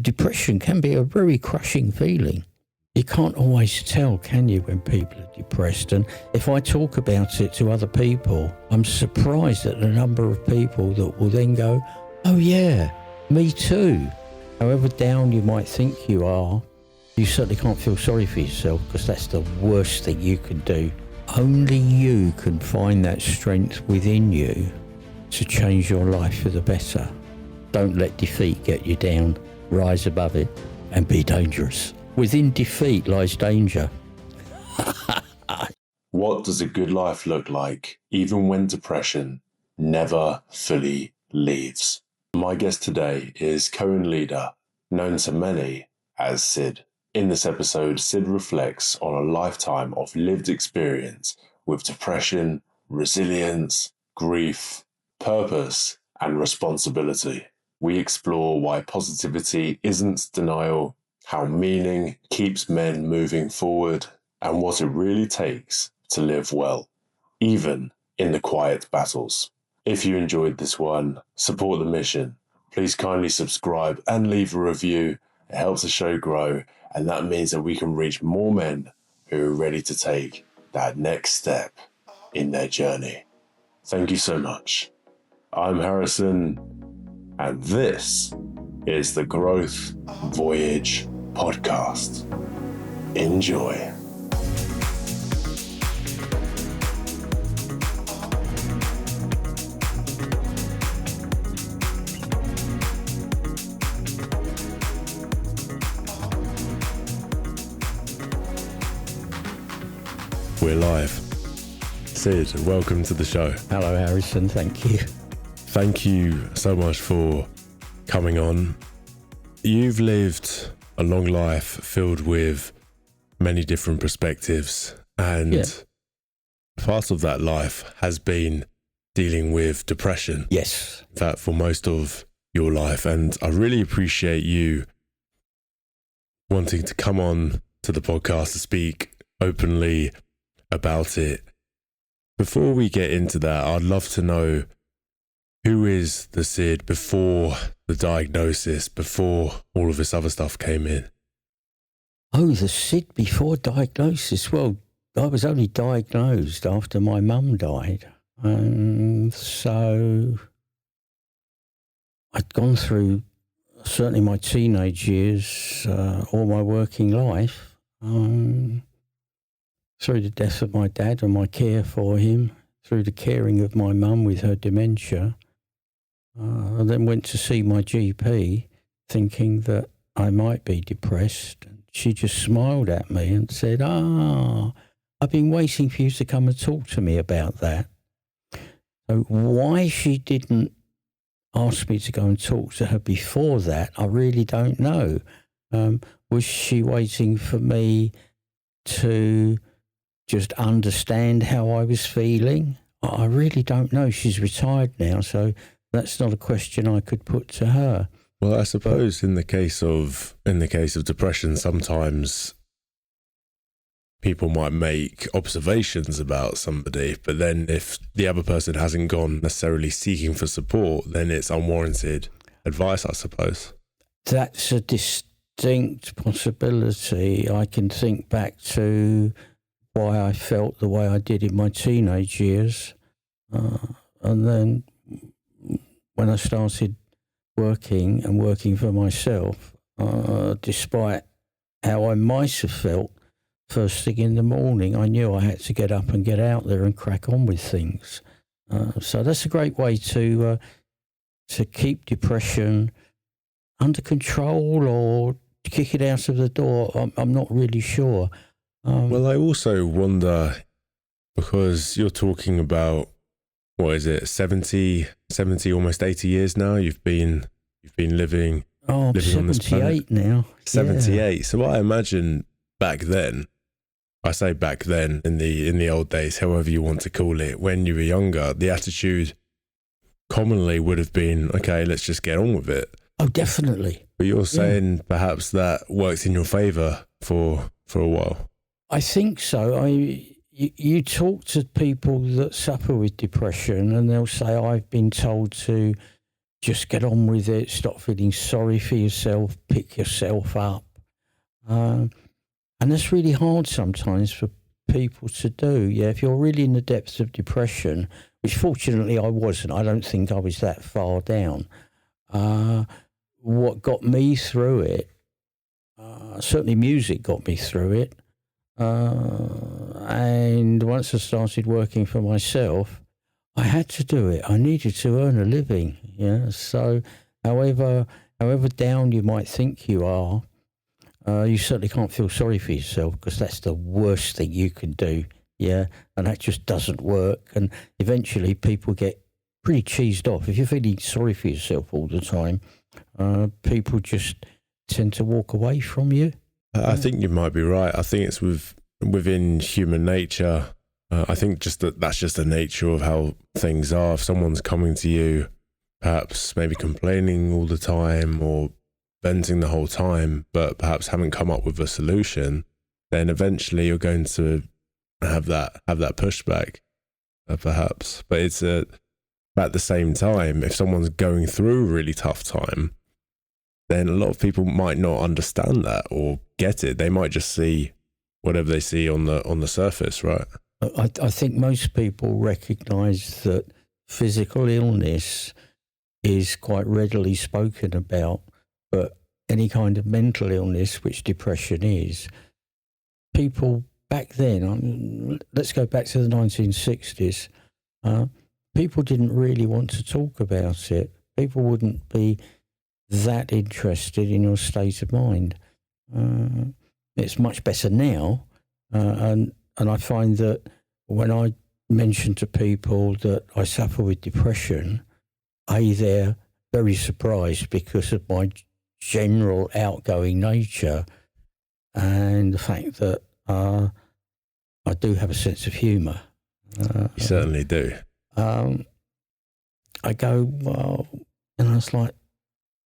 depression can be a very crushing feeling. You can't always tell, can you, when people are depressed? And if I talk about it to other people, I'm surprised at the number of people that will then go, oh yeah, me too. However down you might think you are, you certainly can't feel sorry for yourself, because that's the worst thing you can do. Only you can find that strength within you to change your life for the better. Don't let defeat get you down. Rise above it and be dangerous. Within defeat lies danger. What does a good life look like, even when depression never fully leaves? My guest today is Cohen Leader, known to many as Sid. In this episode, Sid reflects on a lifetime of lived experience with depression, resilience, grief, purpose, and responsibility. We explore why positivity isn't denial, how meaning keeps men moving forward, and what it really takes to live well, even in the quiet battles. If you enjoyed this one, support the mission. Please kindly subscribe and leave a review. It helps the show grow, and that means that we can reach more men who are ready to take that next step in their journey. Thank you so much. I'm Harrison, and this is the Growth Voyage Podcast. Enjoy. We're live. Sid, welcome to the show. Hello, Harrison. Thank you. Thank you so much for coming on. You've lived a long life filled with many different perspectives, and part of that life has been dealing with depression. Yes. In fact, for most of your life. And I really appreciate you wanting to come on to the podcast to speak openly about it. Before we get into that, I'd love to know, who is the Sid before the diagnosis, before all of this other stuff came in? Oh, the Sid before diagnosis. Well, I was only diagnosed after my mum died. So I'd gone through certainly my teenage years, all my working life, through the death of my dad and my care for him, through the caring of my mum with her dementia. I then went to see my GP thinking that I might be depressed. She just smiled at me and said, I've been waiting for you to come and talk to me about that. So why she didn't ask me to go and talk to her before that, I really don't know. Was she waiting for me to just understand how I was feeling? I really don't know. She's retired now, so that's not a question I could put to her. Well, I suppose in the case of depression, sometimes people might make observations about somebody, but then if the other person hasn't gone necessarily seeking for support, then it's unwarranted advice, I suppose. That's a distinct possibility. I can think back to why I felt the way I did in my teenage years. And then when I started working for myself, despite how I might have felt first thing in the morning, I knew I had to get up and get out there and crack on with things. So that's a great way to keep depression under control or kick it out of the door. I'm not really sure. Well, I also wonder, because you're talking about, what is it, 70, almost 80 years now you've been living I'm living on this planet? 78 now. 78. Yeah. So I imagine back then, I say back then, in the old days, however you want to call it, when you were younger, the attitude commonly would have been, okay, let's just get on with it. Oh, definitely. But you're saying perhaps that worked in your favour for a while. I think so. You talk to people that suffer with depression and they'll say, I've been told to just get on with it, stop feeling sorry for yourself, pick yourself up. And that's really hard sometimes for people to do. Yeah, if you're really in the depths of depression, which fortunately I wasn't, I don't think I was that far down. What got me through it, certainly music got me through it. And once I started working for myself, I had to do it. I needed to earn a living. Yeah. So however down you might think you are, you certainly can't feel sorry for yourself, because that's the worst thing you can do. Yeah. And that just doesn't work. And eventually people get pretty cheesed off. If you're feeling sorry for yourself all the time, people just tend to walk away from you. I think you might be right. I think it's within human nature. I think that's just the nature of how things are. If someone's coming to you, perhaps maybe complaining all the time or venting the whole time, but perhaps haven't come up with a solution, then eventually you're going to have that pushback, perhaps. But it's at the same time, if someone's going through a really tough time, then a lot of people might not understand that or get it. They might just see whatever they see on the surface, right? I think most people recognise that physical illness is quite readily spoken about, but any kind of mental illness, which depression is, people back then, let's go back to the 1960s, people didn't really want to talk about it. People wouldn't be that interested in your state of mind. It's much better now, and I find that when I mention to people that I suffer with depression, they're very surprised because of my general outgoing nature and the fact that I do have a sense of humour. You certainly do. I go, well, and I was like,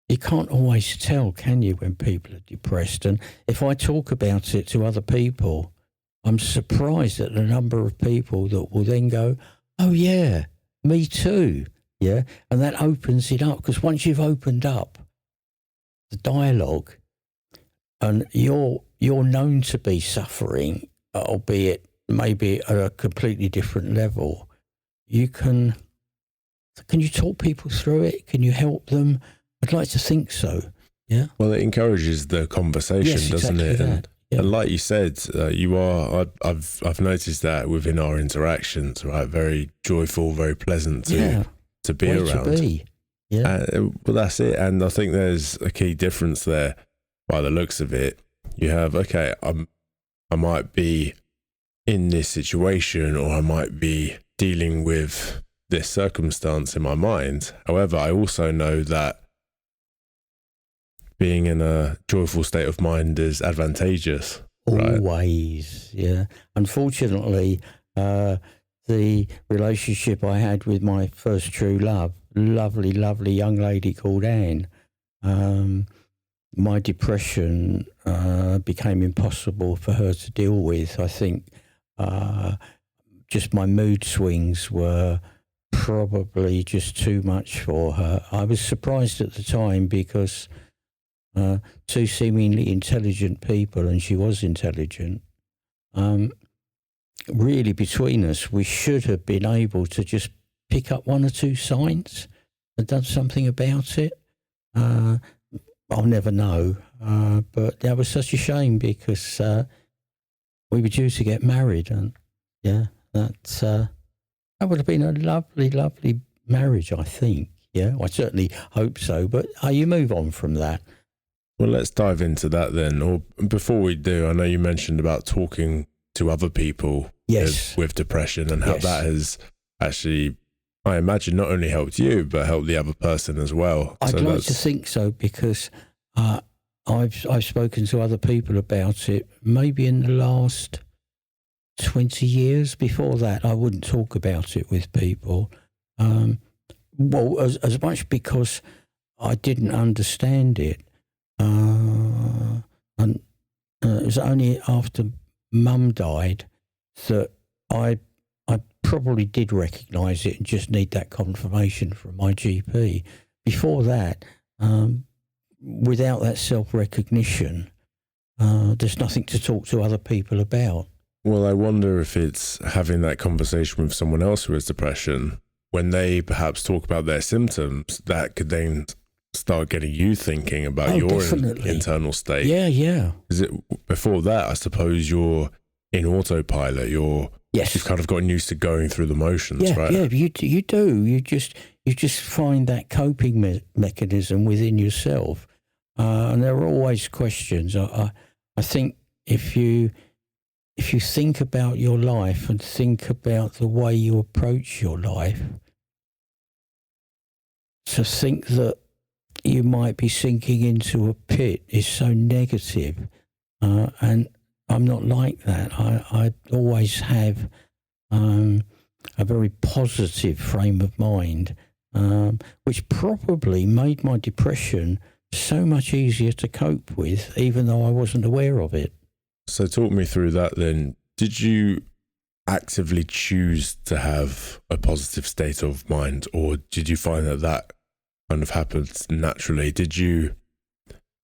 you can't always tell, can you, when people are depressed? And if I talk about it to other people, I'm surprised at the number of people that will then go, oh, yeah, me too. Yeah. And that opens it up, because once you've opened up the dialogue and you're known to be suffering, albeit maybe at a completely different level, can you talk people through it? Can you help them? I'd like to think so. Yeah. Well, it encourages the conversation, yes, doesn't exactly it? That. Yeah. And like you said, you are. I've noticed that within our interactions, right? Very joyful, very pleasant to be around. To be. Yeah. Well, that's it. And I think there's a key difference there. By the looks of it, you have I might be in this situation, or I might be dealing with this circumstance in my mind. However, I also know that being in a joyful state of mind is advantageous. Always, right? Yeah. Unfortunately, the relationship I had with my first true love, lovely, lovely young lady called Anne, my depression became impossible for her to deal with. I think just my mood swings were probably just too much for her. I was surprised at the time, because two seemingly intelligent people, and she was intelligent, really between us, we should have been able to just pick up one or two signs and done something about it. I'll never know, but that was such a shame, because we were due to get married, and that would have been a lovely, lovely marriage, I think. Yeah, I certainly hope so, but you move on from that. Well, let's dive into that then. Or before we do, I know you mentioned about talking to other people with depression, and how that has actually, I imagine, not only helped you, but helped the other person as well. I'd like to think so, because I've spoken to other people about it maybe in the last 20 years. Before that, I wouldn't talk about it with people. Well, as much because I didn't understand it. And it was only after Mum died that I probably did recognise it and just need that confirmation from my GP. before that, without that self-recognition, there's nothing to talk to other people about. Well, I wonder if it's having that conversation with someone else who has depression, when they perhaps talk about their symptoms, that could then start getting you thinking about your internal state. Yeah. Is it before that? I suppose you're in autopilot. You've kind of gotten used to going through the motions, right? Yeah, you do. You just find that coping mechanism within yourself, and there are always questions. I think if you think about your life and think about the way you approach your life, to think that you might be sinking into a pit is so negative, and I'm not like that. I always have a very positive frame of mind, which probably made my depression so much easier to cope with, even though I wasn't aware of it. So talk me through that then. Did you actively choose to have a positive state of mind, or did you find that kind of happened naturally? Did you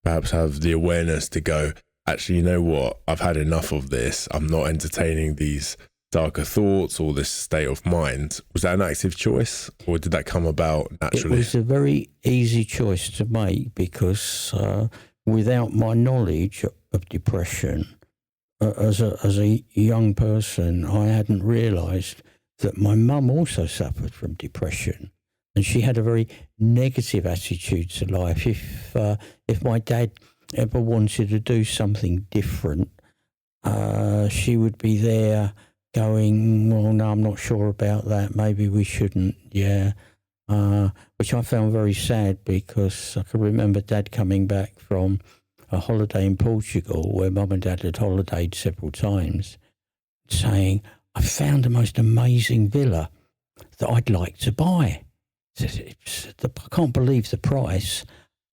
perhaps have the awareness to go, actually, you know what, I've had enough of this, I'm not entertaining these darker thoughts or this state of mind? Was that an active choice, or did that come about naturally? It was a very easy choice to make, because without my knowledge of depression, as a young person, I hadn't realised that my mum also suffered from depression, and she had a very negative attitude to life. If my dad ever wanted to do something different, she would be there going, well, no, I'm not sure about that, maybe we shouldn't, which I found very sad, because I can remember Dad coming back from a holiday in Portugal, where Mum and Dad had holidayed several times, saying, I found the most amazing villa that I'd like to buy. I can't believe the price.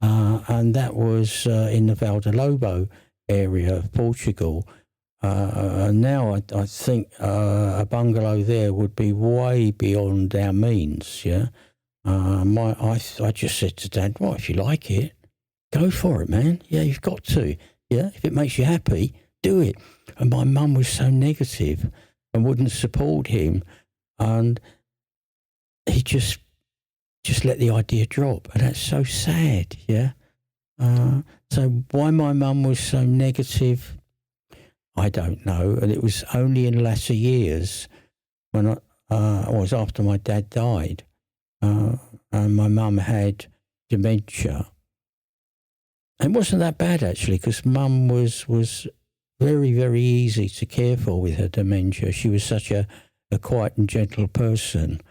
And that was in the Valdelobo area of Portugal. And now I think a bungalow there would be way beyond our means, I just said to Dad, well, if you like it, go for it, man. Yeah, you've got to. Yeah, if it makes you happy, do it. And my mum was so negative and wouldn't support him, and he just let the idea drop, and that's so sad. So why my mum was so negative, I don't know. And it was only in latter years, when it was after my dad died, and my mum had dementia. It wasn't that bad, actually, because Mum was very, very easy to care for with her dementia. She was such a quiet and gentle person.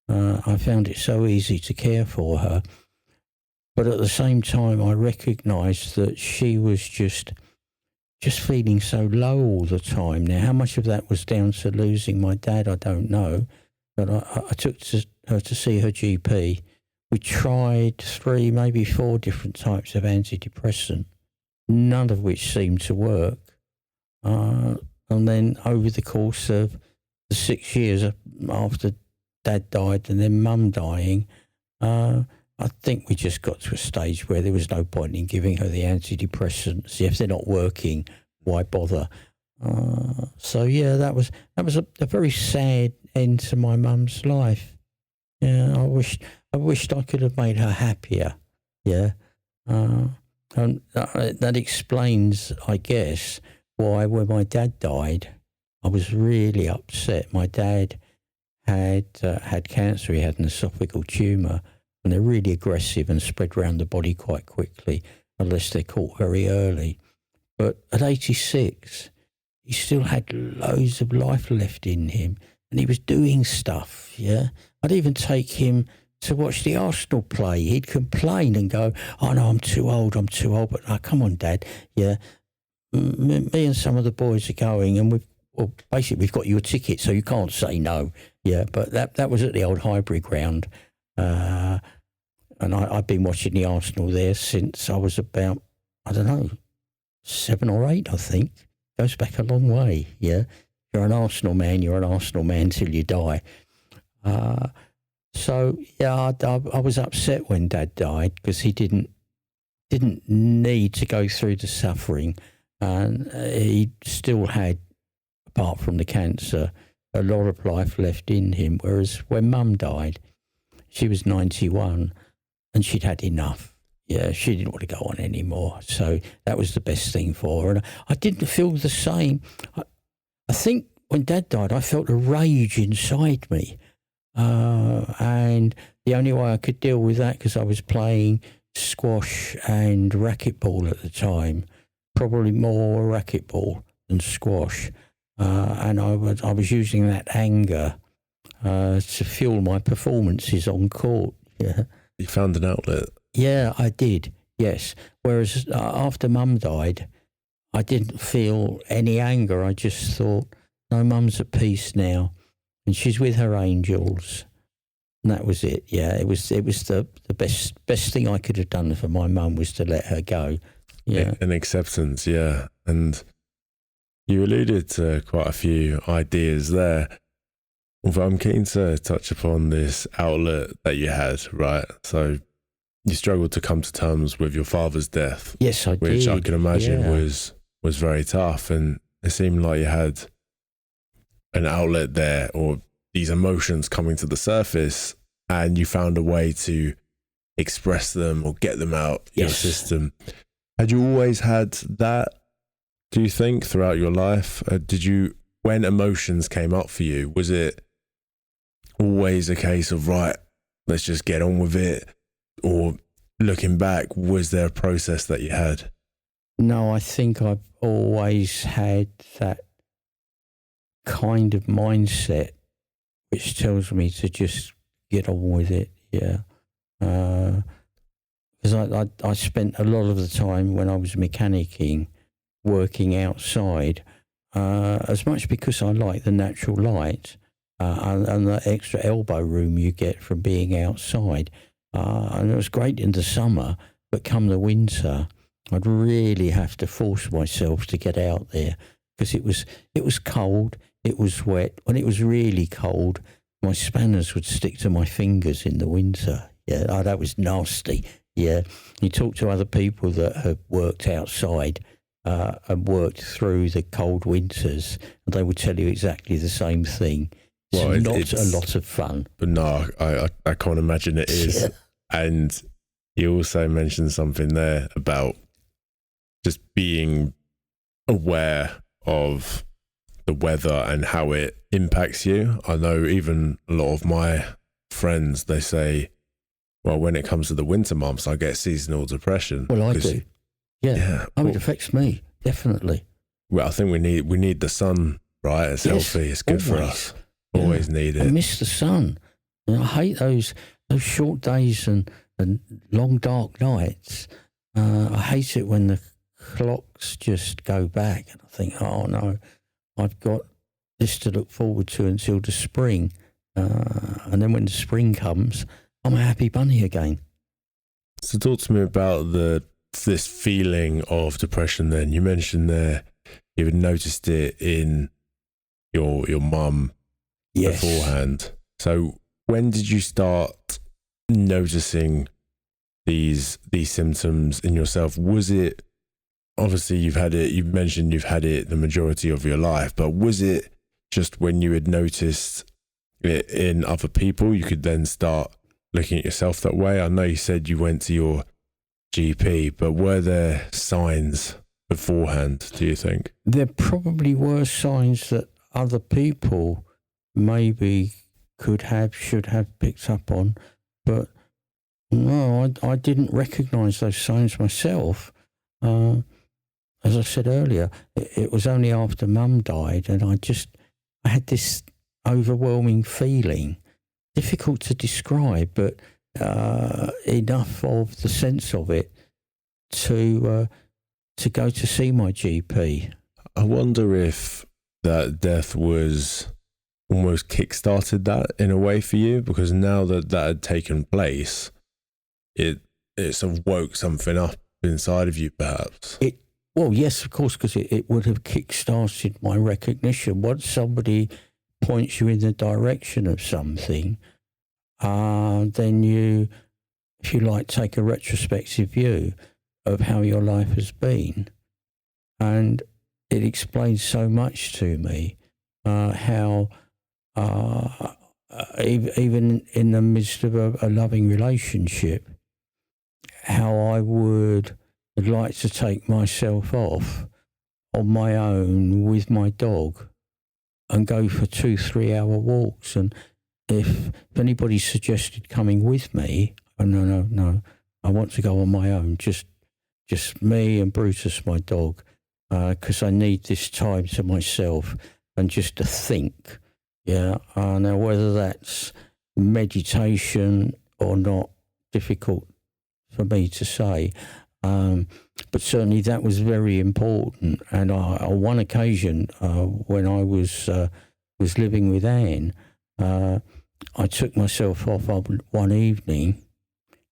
I found it so easy to care for her. But at the same time, I recognised that she was just feeling so low all the time. Now, how much of that was down to losing my dad, I don't know. But I took her to see her GP. We tried 3, maybe 4 different types of antidepressant, none of which seemed to work. And then over the course of the 6 years after Dad died and then Mum dying, I think we just got to a stage where there was no point in giving her the antidepressants. If they're not working, why bother? That was a very sad end to my mum's life. Yeah, I wished I could have made her happier. Yeah, and that explains, I guess, why when my dad died, I was really upset. My dad had cancer. He had an esophageal tumour, and they're really aggressive and spread around the body quite quickly unless they're caught very early. But at 86, he still had loads of life left in him, and he was doing stuff. Yeah, I'd even take him to watch the Arsenal play. He'd complain and go, oh no, I'm too old. But come on, Dad. Yeah, me and some of the boys are going, and we've got you a ticket, so you can't say no. Yeah, but that was at the old Highbury ground. And I've been watching the Arsenal there since I was about, 7 or 8, I think. Goes back a long way, yeah. You're an Arsenal man till you die. So yeah, I was upset when Dad died because he didn't need to go through the suffering, and he still had, apart from the cancer, a lot of life left in him. Whereas when Mum died, she was 91 and she'd had enough. Yeah, she didn't want to go on anymore. So that was the best thing for her. And I didn't feel the same. I think when Dad died, I felt a rage inside me. And the only way I could deal with that, because I was playing squash and racquetball at the time, probably more racquetball than squash. And I was using that anger to fuel my performances on court. Yeah. You found an outlet. Yeah, I did. Yes. Whereas after Mum died, I didn't feel any anger. I just thought, no, Mum's at peace now, and she's with her angels. And that was it. Yeah, it was the best thing I could have done for my mum was to let her go. Yeah, An acceptance. Yeah, and you alluded to quite a few ideas there. Although I'm keen to touch upon this outlet that you had, right? So you struggled to come to terms with your father's death. Yes, I did. Which I can imagine was very tough, and it seemed like you had an outlet there, or these emotions coming to the surface, and you found a way to express them or get them out your system. Had you always had that, do you think, throughout your life? When emotions came up for you, was it always a case of, right, let's just get on with it? Or looking back, was there a process that you had? No, I think I've always had that kind of mindset which tells me to just get on with it. Yeah. Because I spent a lot of the time when I was mechanicking working outside, as much because I like the natural light and the extra elbow room you get from being outside. And it was great in the summer, but come the winter, I'd really have to force myself to get out there because it was cold, it was wet. When it was really cold, my spanners would stick to my fingers in the winter. Yeah, that was nasty. Yeah, you talk to other people that have worked outside and worked through the cold winters, and they would tell you exactly the same thing. It's not a lot of fun. But no, I can't imagine it is. Yeah. And you also mentioned something there about just being aware of the weather and how it impacts you. I know even a lot of my friends, they say, well, when it comes to the winter months, I get seasonal depression. Well, I do. Yeah. It affects me, definitely. Well, I think we need the sun, right? It's healthy. It's good for us. Always need it. I miss the sun. I hate those short days and long dark nights. I hate it when the clocks just go back and I think, oh no, I've got this to look forward to until the spring. And then when the spring comes, I'm a happy bunny again. So talk to me about this feeling of depression then. You mentioned there you had noticed it in your mum beforehand. So when did you start noticing these symptoms in yourself? Was it, obviously you mentioned you've had it the majority of your life, but was it just when you had noticed it in other people, you could then start looking at yourself that way? I know you said you went to your GP, but were there signs beforehand, do you think? There probably were signs that other people maybe should have picked up on, but no, I didn't recognise those signs myself. As I said earlier, it was only after Mum died, and I had this overwhelming feeling, difficult to describe, but enough of the sense of it to go to see my GP. I wonder if that death was almost kick-started that in a way for you, because now that had taken place, it sort of woke something up inside of you, perhaps. Well, yes, of course, because it would have kick-started my recognition. Once somebody points you in the direction of something, then you, if you like, take a retrospective view of how your life has been. And it explains so much to me, how even in the midst of a loving relationship, how I would like to take myself off on my own with my dog and go for 2-3 hour walks. And if anybody suggested coming with me, oh, no, I want to go on my own, just me and Brutus, my dog, because I need this time to myself and just to think. Yeah, now whether that's meditation or not, difficult for me to say. But certainly that was very important. And on one occasion, when I was living with Anne, I took myself off one evening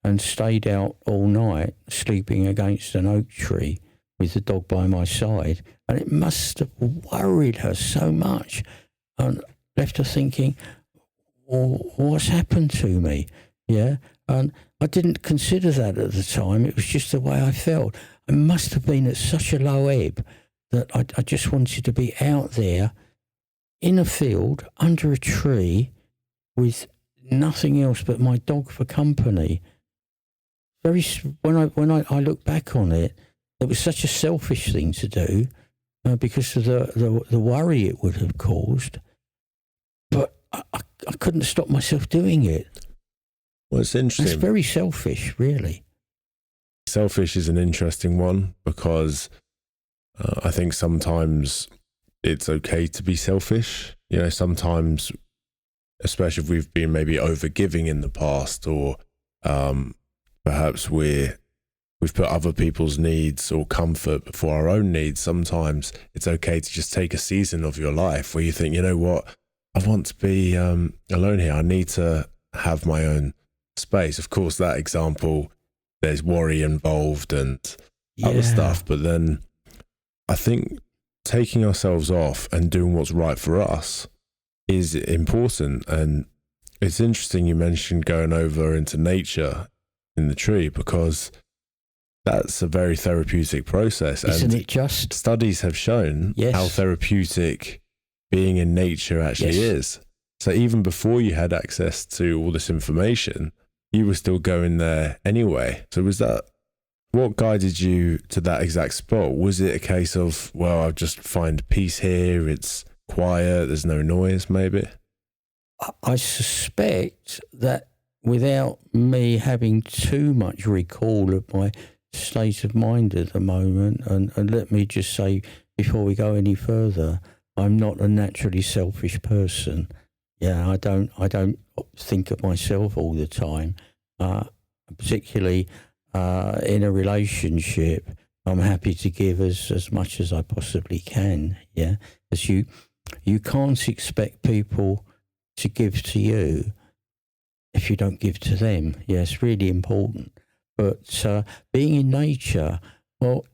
and stayed out all night, sleeping against an oak tree with the dog by my side. And it must have worried her so much and left her thinking, well, what's happened to me? Yeah. And I didn't consider that at the time. It was just the way I felt. I must have been at such a low ebb that I just wanted to be out there in a field under a tree with nothing else but my dog for company. When I look back on it, it was such a selfish thing to do because of the worry it would have caused. But I couldn't stop myself doing it. Well, it's interesting. It's very selfish, really. Selfish is an interesting one because I think sometimes it's okay to be selfish. You know, sometimes, especially if we've been maybe overgiving in the past, or perhaps we've put other people's needs or comfort before our own needs. Sometimes it's okay to just take a season of your life where you think, you know what, I want to be alone here. I need to have my own space. Of course, that example, there's worry involved and other stuff. But then I think taking ourselves off and doing what's right for us is important. And it's interesting you mentioned going over into nature in the tree, because that's a very therapeutic process. Isn't and it just? Studies have shown how therapeutic being in nature actually is. So even before you had access to all this information, you were still going there anyway. So what guided you to that exact spot? Was it a case of, well, I'll just find peace here, it's quiet, there's no noise, maybe? I suspect that without me having too much recall of my state of mind at the moment, and let me just say before we go any further, I'm not a naturally selfish person. Yeah, I don't think of myself all the time, particularly in a relationship. I'm happy to give as much as I possibly can. Yeah, as you can't expect people to give to you if you don't give to them. Yeah, it's really important. But being in nature, well,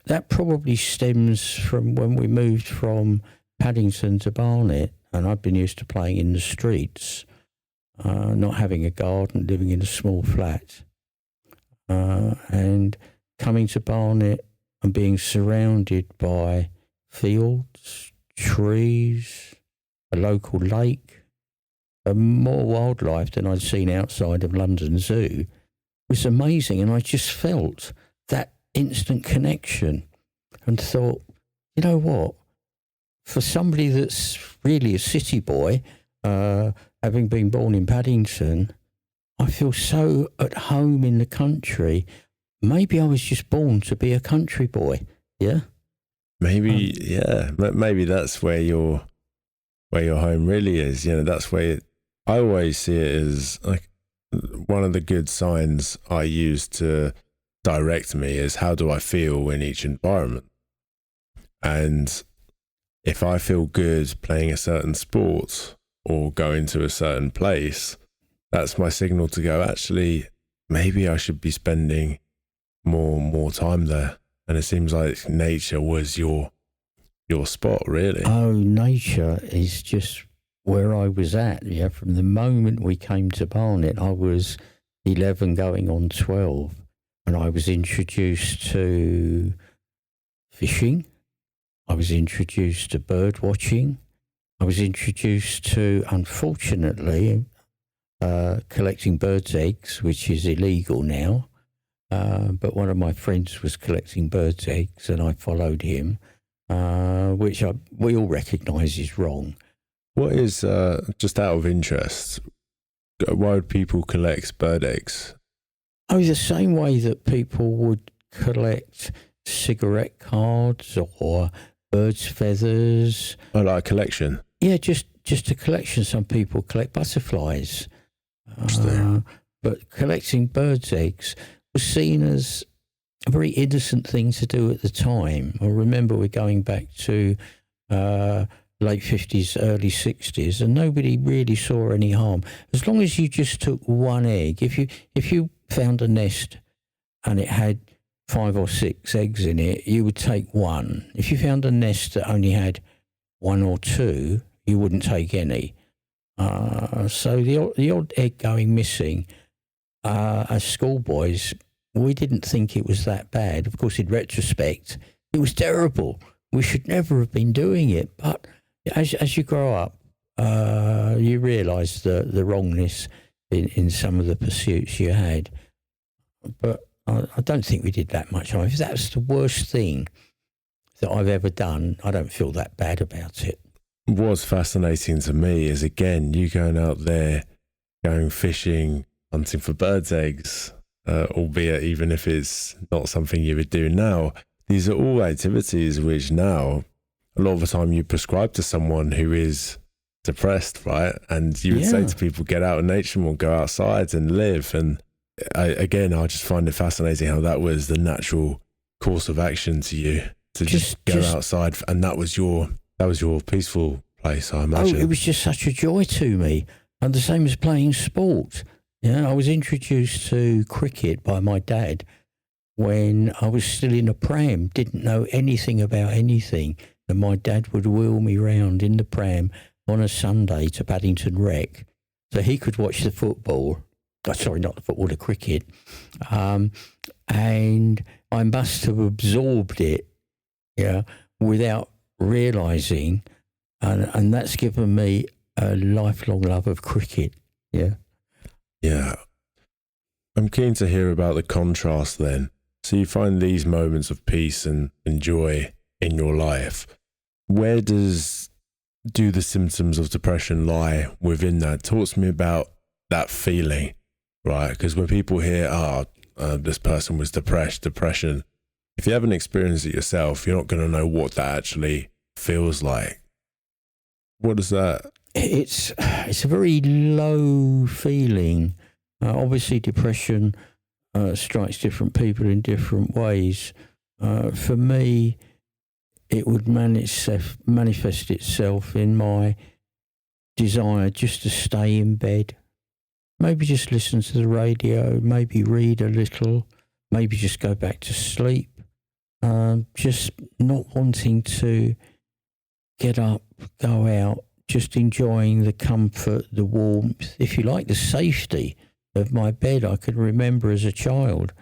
that probably stems from when we moved from Paddington to Barnet, and I've been used to playing in the streets, not having a garden, living in a small flat, and coming to Barnet and being surrounded by fields, trees, a local lake, and more wildlife than I'd seen outside of London Zoo was amazing. And I just felt that instant connection and thought, you know what, for somebody that's really a city boy, having been born in Paddington, I feel so at home in the country. Maybe I was just born to be a country boy. Yeah. Maybe, maybe that's where your home really is. You know, that's where I always see it as like one of the good signs I use to direct me is how do I feel in each environment. And if I feel good playing a certain sport or going to a certain place, that's my signal to go, actually, maybe I should be spending more time there. And it seems like nature was your spot, really. Oh, nature is just where I was at. Yeah, from the moment we came to Barnet, I was 11 going on 12, and I was introduced to fishing. I was introduced to bird watching. I was introduced to, unfortunately, collecting birds' eggs, which is illegal now. But one of my friends was collecting birds' eggs, and I followed him, which we all recognise is wrong. What is, just out of interest, why would people collect bird eggs? Oh, the same way that people would collect cigarette cards or birds' feathers. Oh, like a collection? Yeah, just a collection. Some people collect butterflies. But collecting birds' eggs was seen as a very innocent thing to do at the time. I remember we're going back to late 50s, early 60s, and nobody really saw any harm. As long as you just took one egg, if you found a nest and it had 5 or 6 eggs in it, you would take one. If you found a nest that only had 1 or 2, you wouldn't take any. So the odd egg going missing, as schoolboys, we didn't think it was that bad. Of course, in retrospect, it was terrible. We should never have been doing it. But as you grow up, you realise the wrongness in some of the pursuits you had. But I don't think we did that much. If that's the worst thing that I've ever done, I don't feel that bad about it. What's fascinating to me is, again, you going out there, going fishing, hunting for birds' eggs, albeit even if it's not something you would do now. These are all activities which now, a lot of the time, you prescribe to someone who is depressed, right? And you would say to people, get out in nature more, go outside and live. And I just find it fascinating how that was the natural course of action to you, to just go outside. And that was your peaceful place, I imagine. Oh, it was just such a joy to me. And the same as playing sport. I was introduced to cricket by my dad when I was still in a pram, didn't know anything about anything. And my dad would wheel me round in the pram on a Sunday to Paddington Rec so he could watch the football. Sorry, not the football, the cricket. And I must have absorbed it, without realising. And that's given me a lifelong love of cricket, Yeah. I'm keen to hear about the contrast then. So you find these moments of peace and joy in your life. Where do the symptoms of depression lie within that? Talk to me about that feeling, right? Because when people hear, this person was depression, if you haven't experienced it yourself, you're not going to know what that actually feels like. What is that? It's a very low feeling. Obviously, depression strikes different people in different ways. For me, it would manifest itself in my desire just to stay in bed, maybe just listen to the radio, maybe read a little, maybe just go back to sleep, just not wanting to get up, go out, just enjoying the comfort, the warmth, if you like, the safety of my bed. I could remember as a child,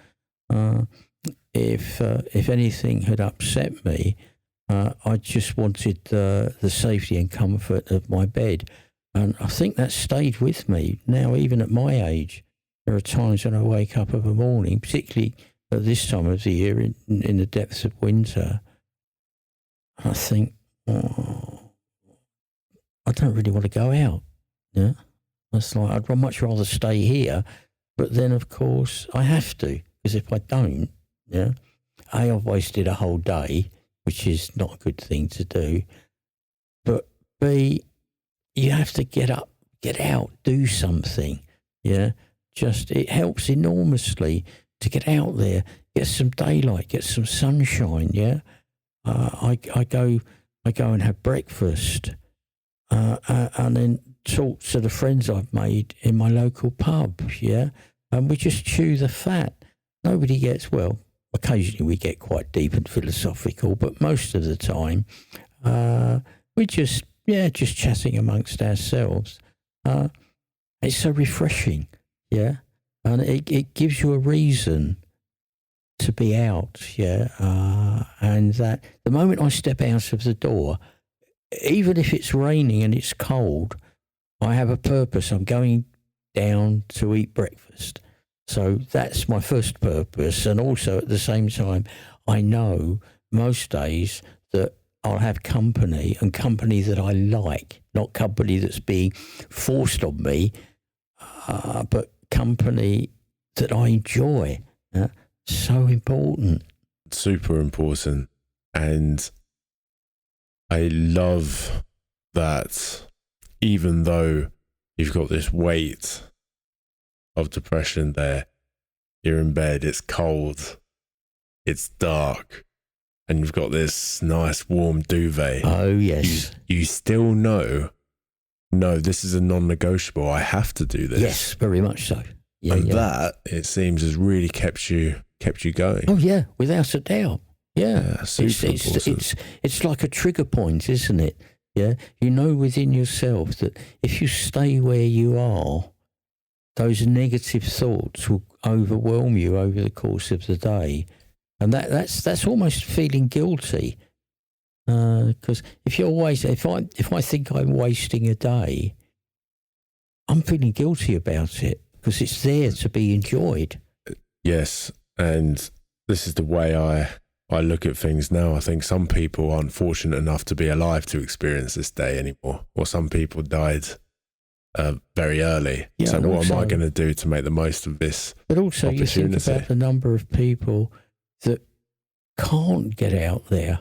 if anything had upset me, I just wanted the safety and comfort of my bed. And I think that stayed with me. Now, even at my age, there are times when I wake up of a morning, particularly at this time of the year, in the depths of winter, I think, I don't really want to go out. Yeah, it's like I'd much rather stay here, but then of course I have to, because if I don't, I've wasted a whole day, which is not a good thing to do. But B, you have to get up, get out, do something. Just it helps enormously to get out there, get some daylight, get some sunshine. I go and have breakfast. And then talk to the friends I've made in my local pub, and we just chew the fat. Nobody gets, well, occasionally we get quite deep and philosophical, but most of the time we just just chatting amongst ourselves. It's so refreshing, yeah, and it gives you a reason to be out, and that the moment I step out of the door, even if it's raining and it's cold, I have a purpose. I'm going down to eat breakfast. So that's my first purpose. And also at the same time, I know most days that I'll have company, and company that I like, not company that's being forced on me, but company that I enjoy. So important. Super important. And I love that even though you've got this weight of depression there, you're in bed, it's cold, it's dark, and you've got this nice warm duvet. Oh, yes. You still know, no, this is a non-negotiable. I have to do this. Yes, very much so. Yeah, and that, it seems, has really kept you going. Oh, yeah, without a doubt. Yeah, super important. It's like a trigger point, isn't it? Yeah, you know within yourself that if you stay where you are, those negative thoughts will overwhelm you over the course of the day, and that's almost feeling guilty. Because if I think I'm wasting a day, I'm feeling guilty about it because it's there to be enjoyed. Yes, and this is the way I look at things now. I think some people aren't fortunate enough to be alive to experience this day anymore, or some people died very early. Yeah, so what am I going to do to make the most of this But also opportunity? You think about the number of people that can't get out there.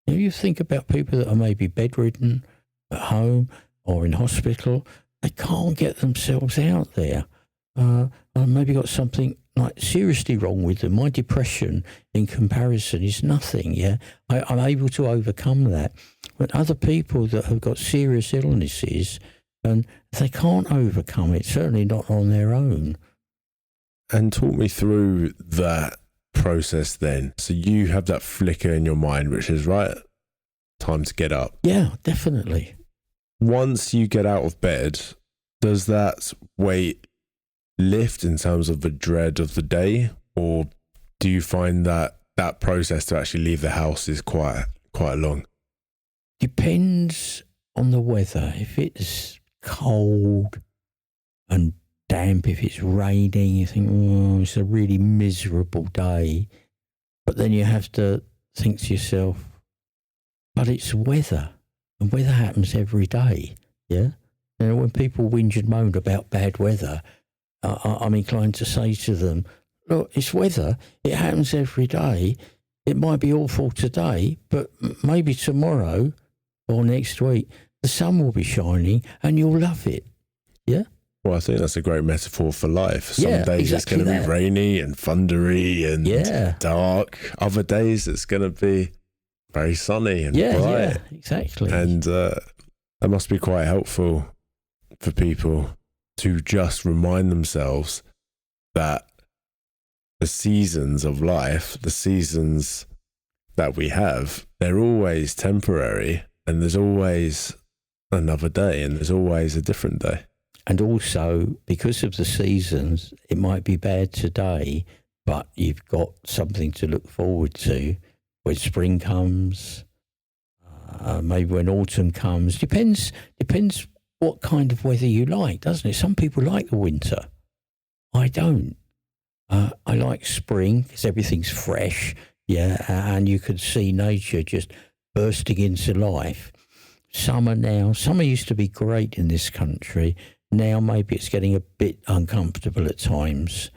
You think about people that are maybe bedridden at home or in hospital. They can't get themselves out there. And maybe got something like seriously wrong with them. My depression in comparison is nothing, yeah? I'm able to overcome that. But other people that have got serious illnesses, and they can't overcome it, certainly not on their own. And talk me through that process then. So you have that flicker in your mind, which is, right, time to get up. Yeah, definitely. Once you get out of bed, does that weight lift in terms of the dread of the day, or do you find that process to actually leave the house is quite long? Depends on the weather. If it's cold and damp, if it's raining, you think, oh, it's a really miserable day. But then you have to think to yourself, but it's weather, and weather happens every day, yeah? You know, when people whinge and moan about bad weather, I'm inclined to say to them, look, it's weather. It happens every day. It might be awful today, but maybe tomorrow or next week, the sun will be shining and you'll love it. Yeah? Well, I think that's a great metaphor for life. Some days exactly it's going to be rainy and thundery and dark. Other days it's going to be very sunny and bright. Yeah, exactly. And that must be quite helpful for people to just remind themselves that the seasons of life, the seasons that we have, they're always temporary, and there's always another day, and there's always a different day. And also, because of the seasons, it might be bad today, but you've got something to look forward to when spring comes, maybe when autumn comes. Depends what kind of weather you like, doesn't it? Some people like the winter. I don't. I like spring because everything's fresh, and you can see nature just bursting into life. Summer used to be great in this country. Now maybe it's getting a bit uncomfortable at times.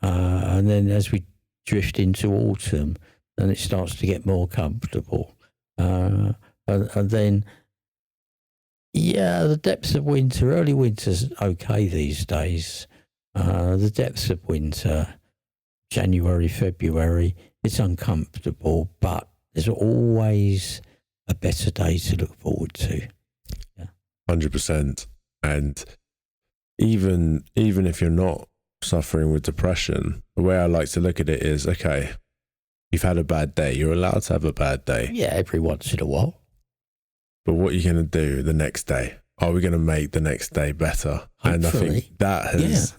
And then as we drift into autumn, then it starts to get more comfortable. And then, the depths of winter, early winter's okay these days. The depths of winter, January, February, it's uncomfortable, but there's always a better day to look forward to. 100%. And even if you're not suffering with depression, the way I like to look at it is, okay, you've had a bad day. You're allowed to have a bad day. Yeah, every once in a while. but what are you going to do the next day? Are we going to make the next day better? Hopefully. And I think that has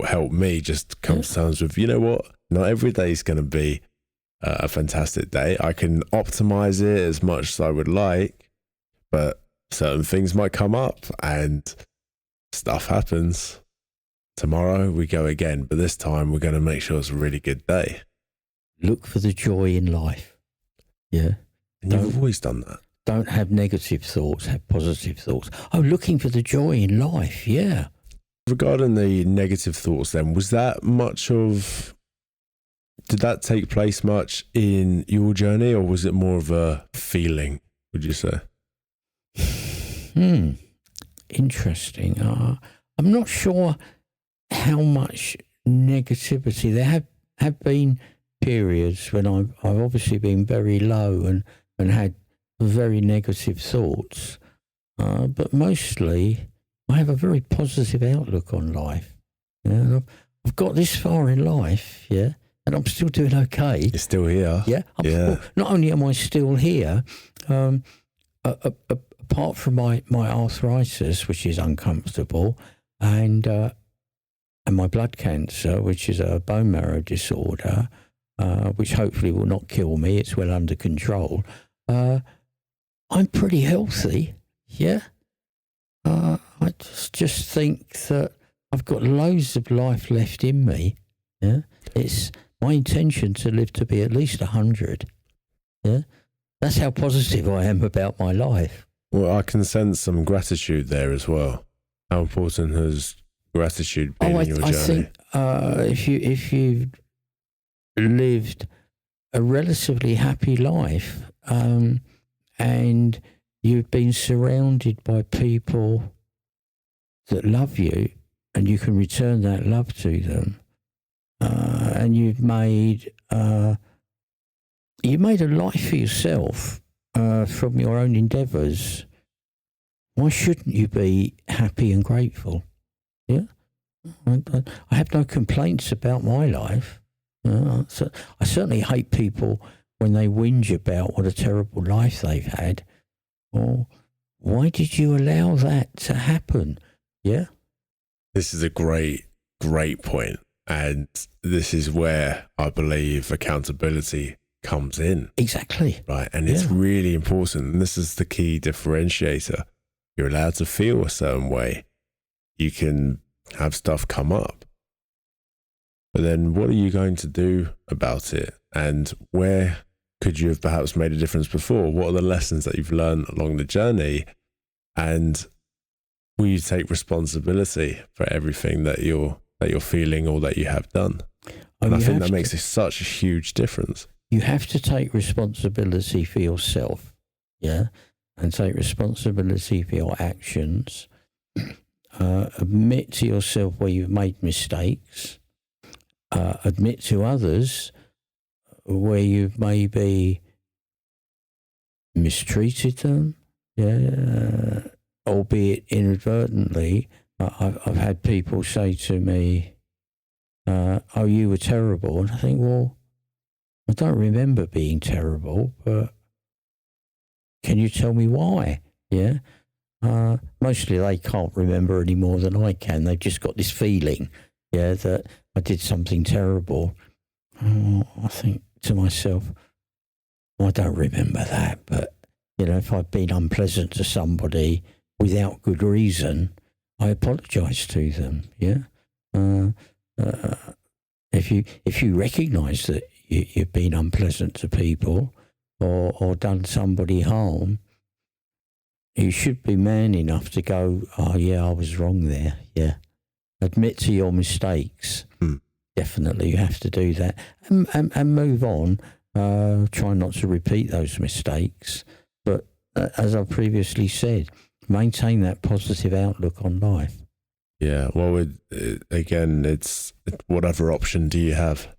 helped me just come to terms with, you know what? Not every day is going to be a fantastic day. I can optimize it as much as I would like, but certain things might come up and stuff happens. Tomorrow we go again, but this time we're going to make sure it's a really good day. Look for the joy in life. Yeah. And you've always done that. Don't have negative thoughts, have positive thoughts. Oh, looking for the joy in life, yeah. Regarding the negative thoughts then, did that take place much in your journey, or was it more of a feeling, would you say? Interesting. I'm not sure how much negativity. There have been periods when I've obviously been very low and had very negative thoughts, but mostly I have a very positive outlook on life. Yeah, I've got this far in life, yeah, and I'm still doing okay. You're still here. Yeah. Well, not only am I still here, apart from my arthritis, which is uncomfortable, and my blood cancer, which is a bone marrow disorder, which hopefully will not kill me. It's well under control. I'm pretty healthy, yeah. I just think that I've got loads of life left in me. Yeah, it's my intention to live to be at least 100. Yeah, that's how positive I am about my life. Well, I can sense some gratitude there as well. How important has gratitude been in your journey? I think if you've lived a relatively happy life, and you've been surrounded by people that love you, and you can return that love to them, and you've made a life for yourself from your own endeavours, why shouldn't you be happy and grateful? Yeah, I have no complaints about my life. So I certainly hate people when they whinge about what a terrible life they've had. Or why did you allow that to happen? Yeah. This is a great point. And this is where I believe accountability comes in. Exactly. Right. And it's really important. And this is the key differentiator. You're allowed to feel a certain way. You can have stuff come up. But then what are you going to do about it? And where could you have perhaps made a difference before? What are the lessons that you've learned along the journey? And will you take responsibility for everything that you're feeling or that you have done? And I think that makes such a huge difference. You have to take responsibility for yourself, yeah? And take responsibility for your actions. Admit to yourself where you've made mistakes. Admit to others where you've maybe mistreated them, yeah, albeit inadvertently. I've had people say to me, oh, you were terrible. And I think, well, I don't remember being terrible, but can you tell me why? Yeah. Mostly they can't remember any more than I can. They've just got this feeling, yeah, that I did something terrible. Oh, I think to myself, I don't remember that, but, you know, if I've been unpleasant to somebody without good reason, I apologise to them, yeah? If you recognise that you've been unpleasant to people or done somebody harm, you should be man enough to go, oh, yeah, I was wrong there, yeah. Admit to your mistakes. Definitely, you have to do that and move on. Try not to repeat those mistakes. But as I previously said, maintain that positive outlook on life. Yeah, well, again, it's what other option do you have?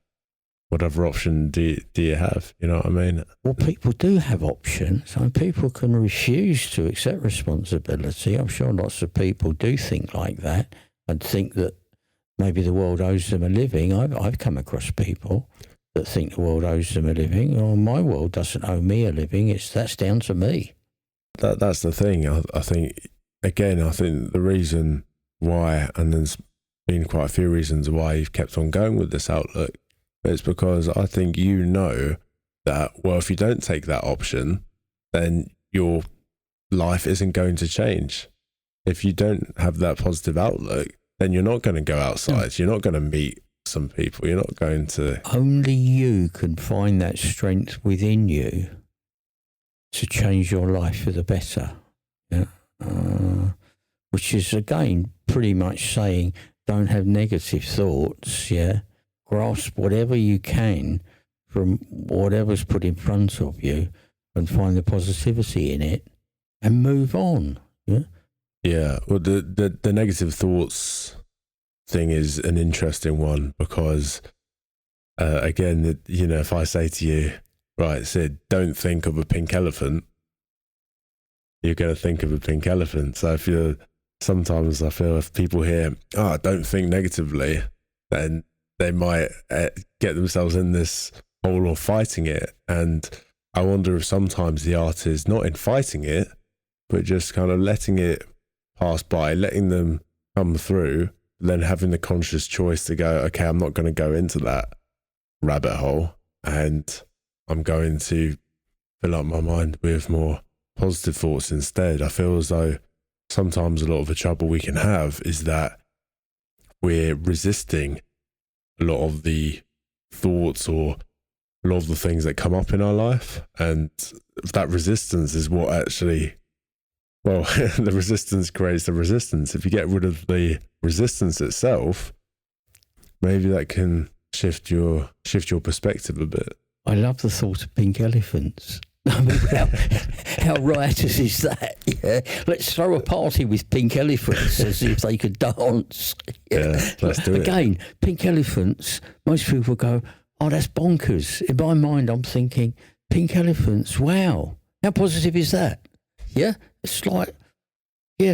What other option do you have? You know what I mean? Well, people do have options. I mean, people can refuse to accept responsibility. I'm sure lots of people do think like that and think that maybe the world owes them a living. I've come across people. that think the world owes them a living. Or my world doesn't owe me a living. That's down to me. That's the thing. I think, again, the reason why, and there's been quite a few reasons why you've kept on going with this outlook, it's because I think you know that, well, if you don't take that option, then your life isn't going to change. If you don't have that positive outlook, then you're not going to go outside. You're not going to meet some people. You're not going to... Only you can find that strength within you to change your life for the better. Yeah. Which is, again, pretty much saying don't have negative thoughts, yeah? Grasp whatever you can from whatever's put in front of you and find the positivity in it and move on, yeah? Yeah, well, the negative thoughts thing is an interesting one because, again, if I say to you, right, Sid, don't think of a pink elephant, you're going to think of a pink elephant. So sometimes I feel if people hear, don't think negatively, then they might get themselves in this hole of fighting it. And I wonder if sometimes the art is not in fighting it, but just kind of letting it pass by, letting them come through, then having the conscious choice to go, okay, I'm not going to go into that rabbit hole, and I'm going to fill up my mind with more positive thoughts instead. I feel as though sometimes a lot of the trouble we can have is that we're resisting a lot of the thoughts or a lot of the things that come up in our life, and that resistance is what actually... Well, the resistance creates the resistance. If you get rid of the resistance itself, maybe that can shift your perspective a bit. I love the thought of pink elephants. I mean, how riotous is that? Yeah? Let's throw a party with pink elephants as if they could dance. Yeah, let's do it. Again, pink elephants, most people go, oh, that's bonkers. In my mind, I'm thinking, pink elephants, wow. How positive is that? Yeah? It's like,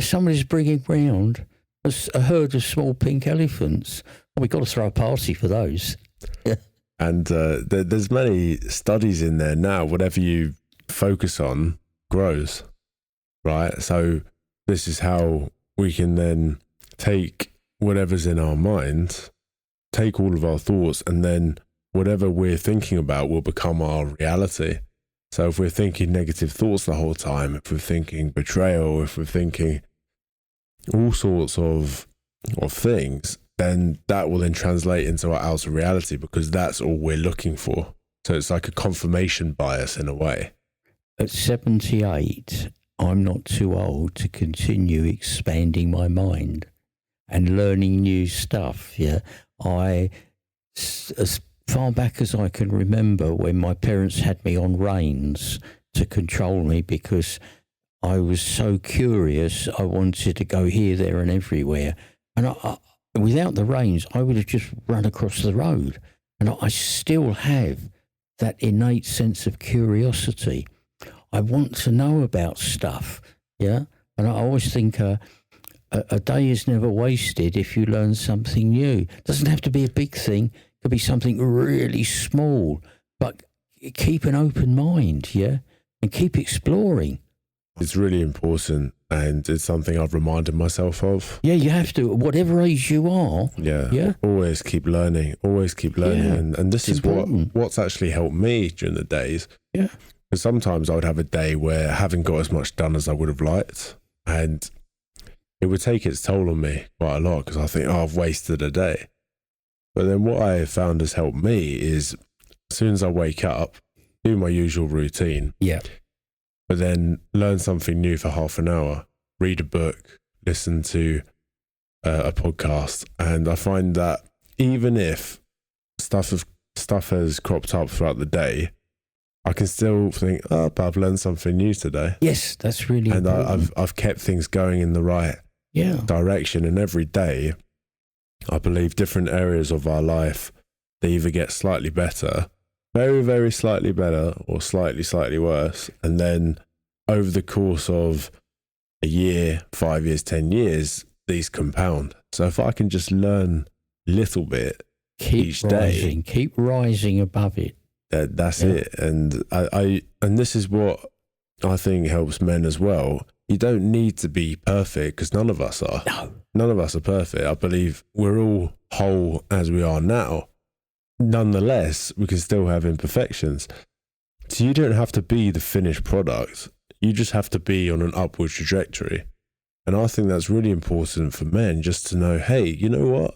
somebody's bringing round a herd of small pink elephants. Well, we've got to throw a party for those. Yeah. And there's many studies in there now. Whatever you focus on grows, right? So this is how we can then take whatever's in our mind, take all of our thoughts, and then whatever we're thinking about will become our reality. So if we're thinking negative thoughts the whole time, if we're thinking betrayal, if we're thinking all sorts of things, then that will then translate into our outer reality because that's all we're looking for. So it's like a confirmation bias in a way. At 78, I'm not too old to continue expanding my mind and learning new stuff. Yeah, as far back as I can remember, when my parents had me on reins to control me because I was so curious, I wanted to go here, there and everywhere. And I without the reins, I would have just run across the road. And I still have that innate sense of curiosity. I want to know about stuff, yeah? And I always think a day is never wasted if you learn something new. It doesn't have to be a big thing. It could be something really small, but keep an open mind, yeah? And keep exploring. It's really important, and it's something I've reminded myself of. Yeah, you have to, whatever age you are. Yeah. Always keep learning. Yeah. And this It's is important. what's actually helped me during the days. Yeah. Because sometimes I would have a day where I haven't got as much done as I would have liked, and it would take its toll on me quite a lot because I think, I've wasted a day. But then what I have found has helped me is as soon as I wake up, do my usual routine. Yeah. But then learn something new for half an hour, read a book, listen to a podcast. And I find that even if stuff has cropped up throughout the day, I can still think, but I've learned something new today. Yes, that's really and important. I've kept things going in the right direction. And every day, I believe different areas of our life, they either get slightly better, very, very slightly better, or slightly, slightly worse. And then over the course of a year, 5 years, 10 years, these compound. So if I can just learn a little bit each day. Keep rising above it. That's it. And and this is what I think helps men as well. You don't need to be perfect, because none of us are. No. None of us are perfect. I believe we're all whole as we are now. Nonetheless, we can still have imperfections. So you don't have to be the finished product. You just have to be on an upward trajectory. And I think that's really important for men, just to know, hey, you know what?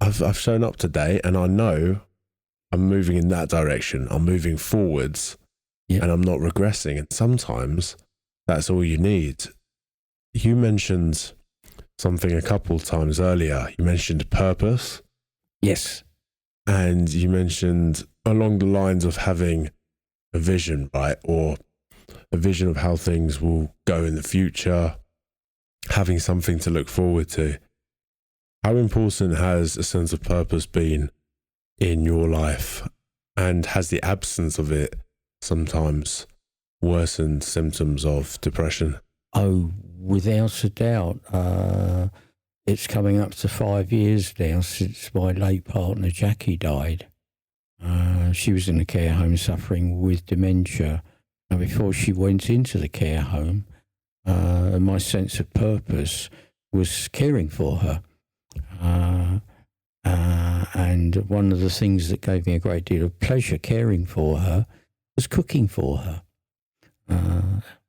I've shown up today, and I know I'm moving in that direction. I'm moving forwards, and I'm not regressing. And sometimes that's all you need. You mentioned something a couple times earlier. You mentioned purpose. Yes. And you mentioned along the lines of having a vision, right? Or a vision of how things will go in the future, having something to look forward to. How important has a sense of purpose been in your life? And has the absence of it sometimes worsened symptoms of depression? Oh, without a doubt. It's coming up to 5 years now since my late partner Jackie died. She was in a care home suffering with dementia. Now, before she went into the care home, my sense of purpose was caring for her. And one of the things that gave me a great deal of pleasure caring for her was cooking for her.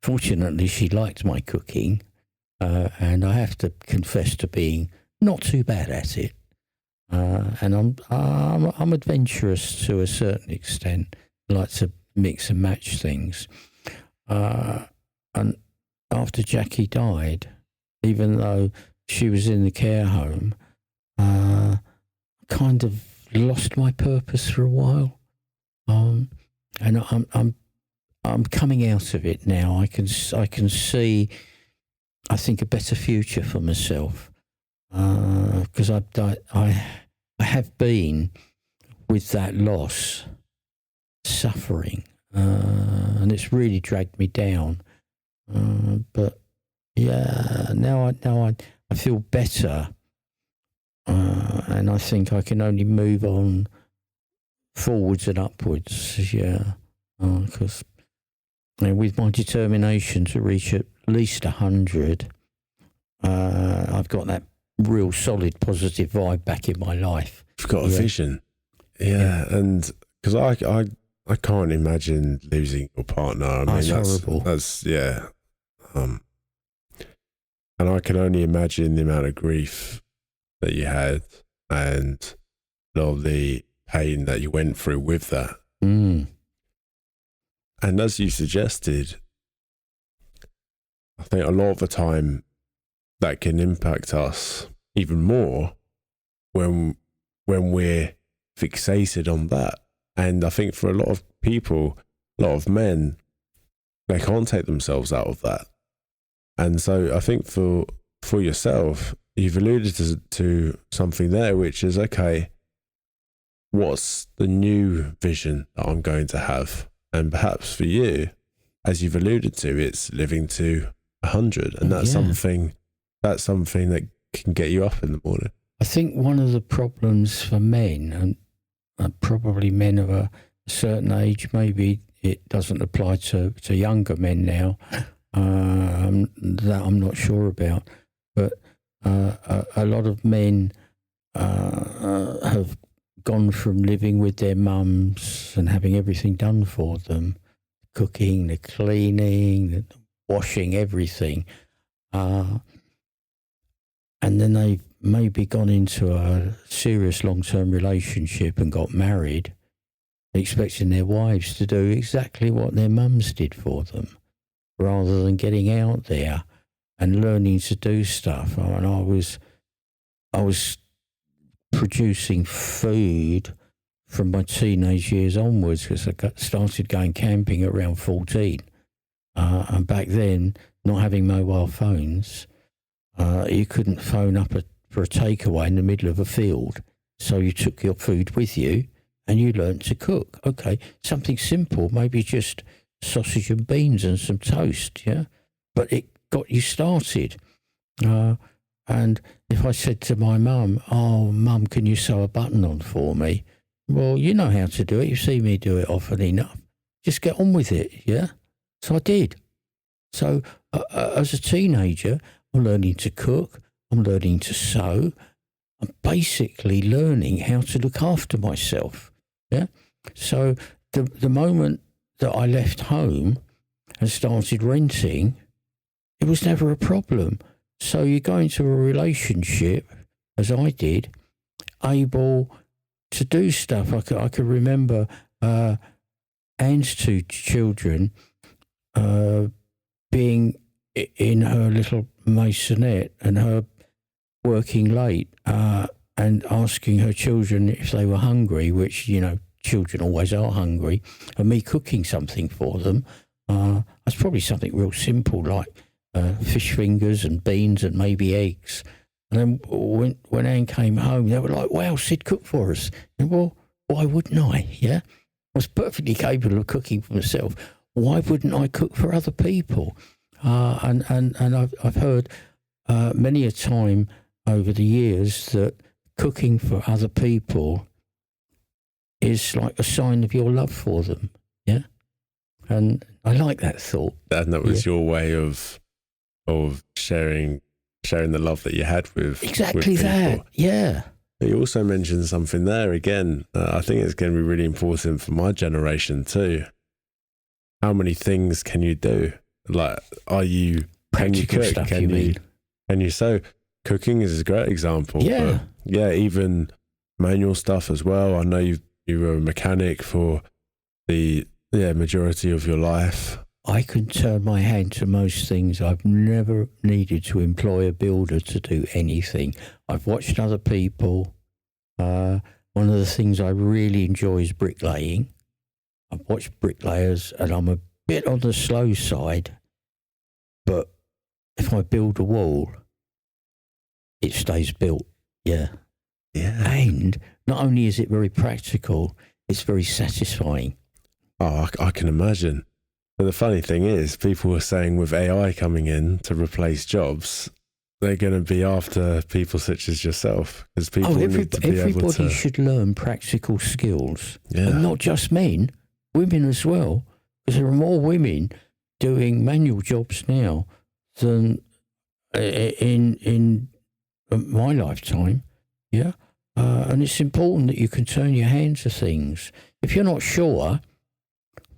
Fortunately, she liked my cooking, and I have to confess to being not too bad at it. And I'm adventurous to a certain extent. I like to mix and match things. And after Jackie died, even though she was in the care home, I kind of lost my purpose for a while. And I'm coming out of it now. I can see, I think, a better future for myself, because I have been with that loss, suffering, and it's really dragged me down. But yeah, now I feel better, and I think I can only move on forwards and upwards. Yeah, because with my determination to reach at least 100, I've got that real solid positive vibe back in my life. You've got a vision. Yeah. And because I can't imagine losing your partner. I mean, that's horrible. That's, yeah. And I can only imagine the amount of grief that you had and all the pain that you went through with that. Mm. And as you suggested, I think a lot of the time that can impact us even more when we're fixated on that. And I think for a lot of people, a lot of men, they can't take themselves out of that. And so I think for yourself, you've alluded to something there, which is, okay, what's the new vision that I'm going to have? And perhaps for you, as you've alluded to, it's living to 100. And that's something that can get you up in the morning. I think one of the problems for men, and probably men of a certain age, maybe it doesn't apply to younger men now, that I'm not sure about, but a lot of men have gone from living with their mums and having everything done for them, cooking, the cleaning, the washing, everything, and then they've maybe gone into a serious long-term relationship and got married, expecting their wives to do exactly what their mums did for them, rather than getting out there and learning to do stuff. And I was producing food from my teenage years onwards, because I started going camping around 14. And back then, not having mobile phones, you couldn't phone up for a takeaway in the middle of a field. So you took your food with you and you learnt to cook. Okay, something simple, maybe just sausage and beans and some toast, yeah? But it got you started. And if I said to my mum, "Oh, Mum, can you sew a button on for me?" Well, you know how to do it. You see me do it often enough. Just get on with it, yeah? So I did. So as a teenager, I'm learning to cook. I'm learning to sew. I'm basically learning how to look after myself, yeah? So the moment that I left home and started renting, it was never a problem. So you go into a relationship, as I did, able to do stuff. I could remember Anne's two children being in her little maisonette and her working late and asking her children if they were hungry, which, you know, children always are hungry, and me cooking something for them. That's probably something real simple like fish fingers and beans and maybe eggs. And then when Anne came home, they were like, "Wow, Sid cooked for us." And well, why wouldn't I? Yeah, I was perfectly capable of cooking for myself. Why wouldn't I cook for other people? And I've heard many a time over the years that cooking for other people is like a sign of your love for them. Yeah, and I like that thought. And that was your way of sharing the love that you had with exactly with that. Yeah. But you also mentioned something there again. I think it's going to be really important for my generation too. How many things can you do? Like, can you Practical cook? stuff, Can you mean? sew? Cooking is a great example. Yeah. But yeah, even manual stuff as well. I know you were a mechanic for the majority of your life. I can turn my hand to most things. I've never needed to employ a builder to do anything. I've watched other people. One of the things I really enjoy is bricklaying. I've watched bricklayers and I'm a bit on the slow side, but if I build a wall, it stays built. Yeah. Yeah. And not only is it very practical, it's very satisfying. Oh, I can imagine. But the funny thing is, people were saying with AI coming in to replace jobs, they're going to be after people such as yourself, because people need to be able to. Everybody should learn practical skills, Yeah. and not just men, women as well, because there are more women doing manual jobs now than in my lifetime. Yeah, and it's important that you can turn your hand to things. If you're not sure,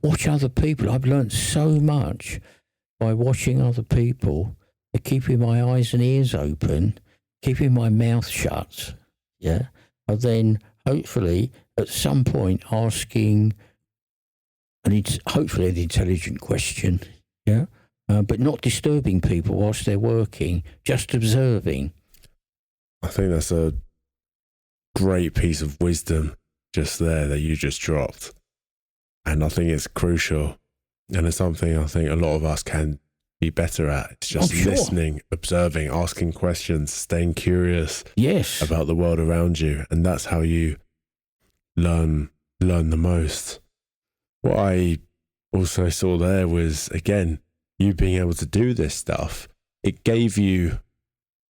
watch other people. I've learned so much by watching other people, keeping my eyes and ears open, keeping my mouth shut, yeah, and then hopefully at some point asking hopefully an intelligent question, yeah, but not disturbing people whilst they're working, just observing. I think that's a great piece of wisdom just there that you just dropped. And I think it's crucial. And it's something I think a lot of us can be better at. It's just listening, observing, asking questions, staying curious about the world around you. And that's how you learn the most. What I also saw there was, again, you being able to do this stuff. It gave you,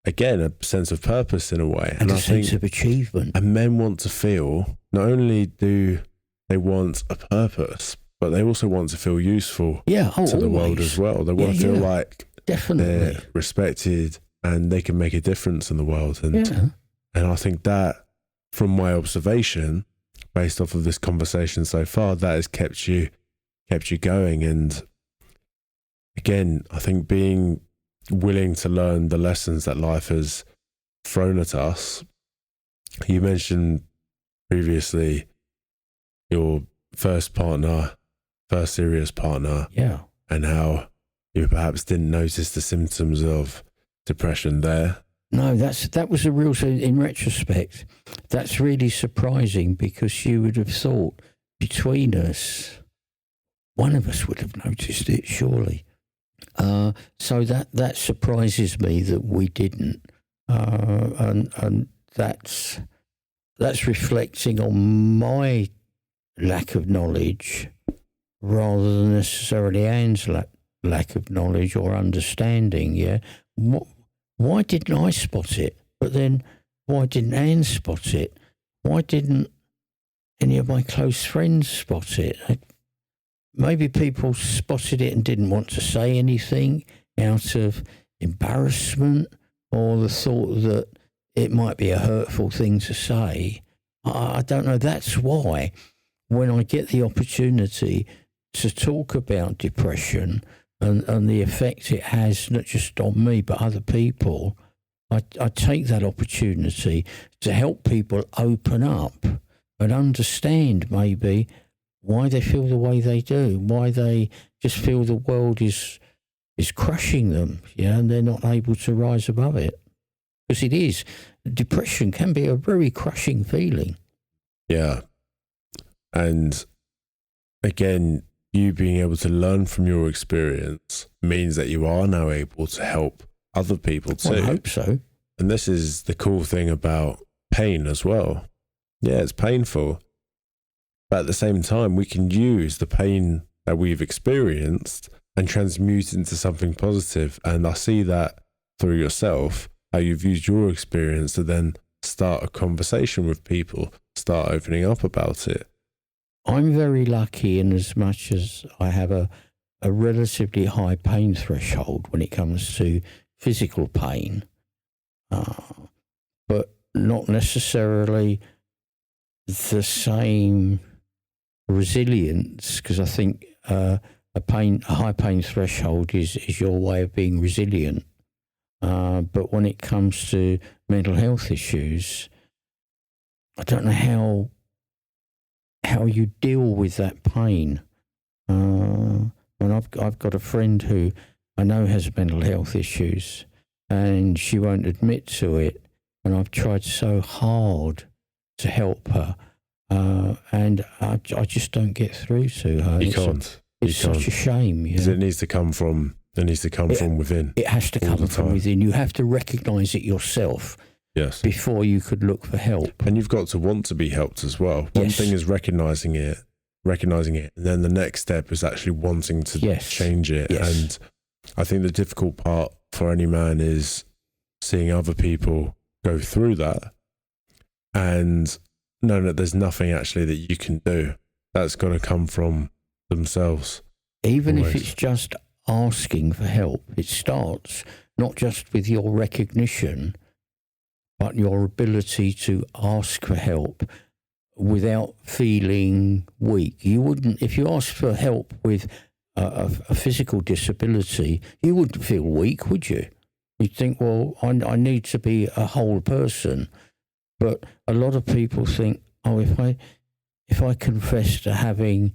again, a sense of purpose in a way. And a sense of achievement. And men want to feel, not only do they want a purpose, but they also want to feel useful to the world as well. They want to feel like they're respected and they can make a difference in the world. And I think that, from my observation, based off of this conversation so far, that has kept you going. And again, I think being willing to learn the lessons that life has thrown at us. You mentioned previously your first serious partner, and how you perhaps didn't notice the symptoms of depression there. No, that was a real. So in retrospect, that's really surprising, because you would have thought between us, one of us would have noticed it, surely. So that surprises me that we didn't, and that's reflecting on my lack of knowledge rather than necessarily Anne's lack of knowledge or understanding. Yeah, why didn't I spot it? But then why didn't Anne spot it? Why didn't any of my close friends spot it? Maybe people spotted it and didn't want to say anything out of embarrassment or the thought that it might be a hurtful thing to say. I don't know. That's why when I get the opportunity to talk about depression and the effect it has, not just on me, but other people, I take that opportunity to help people open up and understand maybe why they feel the way they do, why they just feel the world is crushing them, and they're not able to rise above it. Because it is. Depression can be a very crushing feeling. Yeah. And again, you being able to learn from your experience means that you are now able to help other people too. Well, I hope so. And this is the cool thing about pain as well. Yeah, it's painful. But at the same time, we can use the pain that we've experienced and transmute into something positive. And I see that through yourself, how you've used your experience to then start a conversation with people, start opening up about it. I'm very lucky in as much as I have a relatively high pain threshold when it comes to physical pain, but not necessarily the same resilience, because I think a high pain threshold is your way of being resilient. But when it comes to mental health issues, I don't know how you deal with that pain. And I've got a friend who I know has mental health issues, and she won't admit to it. And I've tried so hard to help her, and I just don't get through to her. You can't. It's such a shame. Because it needs to come from. It needs to come from within. It has to come from within. You have to recognise it yourself. Yes. Before you could look for help. And you've got to want to be helped as well. One thing is recognising it, and then the next step is actually wanting to change it. Yes. And I think the difficult part for any man is seeing other people go through that and knowing that there's nothing actually that you can do. That's got to come from themselves. Even if it's just asking for help, it starts not just with your recognition, but your ability to ask for help without feeling weak. You wouldn't, if you asked for help with a physical disability, you wouldn't feel weak, would you? You'd think, well, I need to be a whole person. But a lot of people think, oh, if I confess to having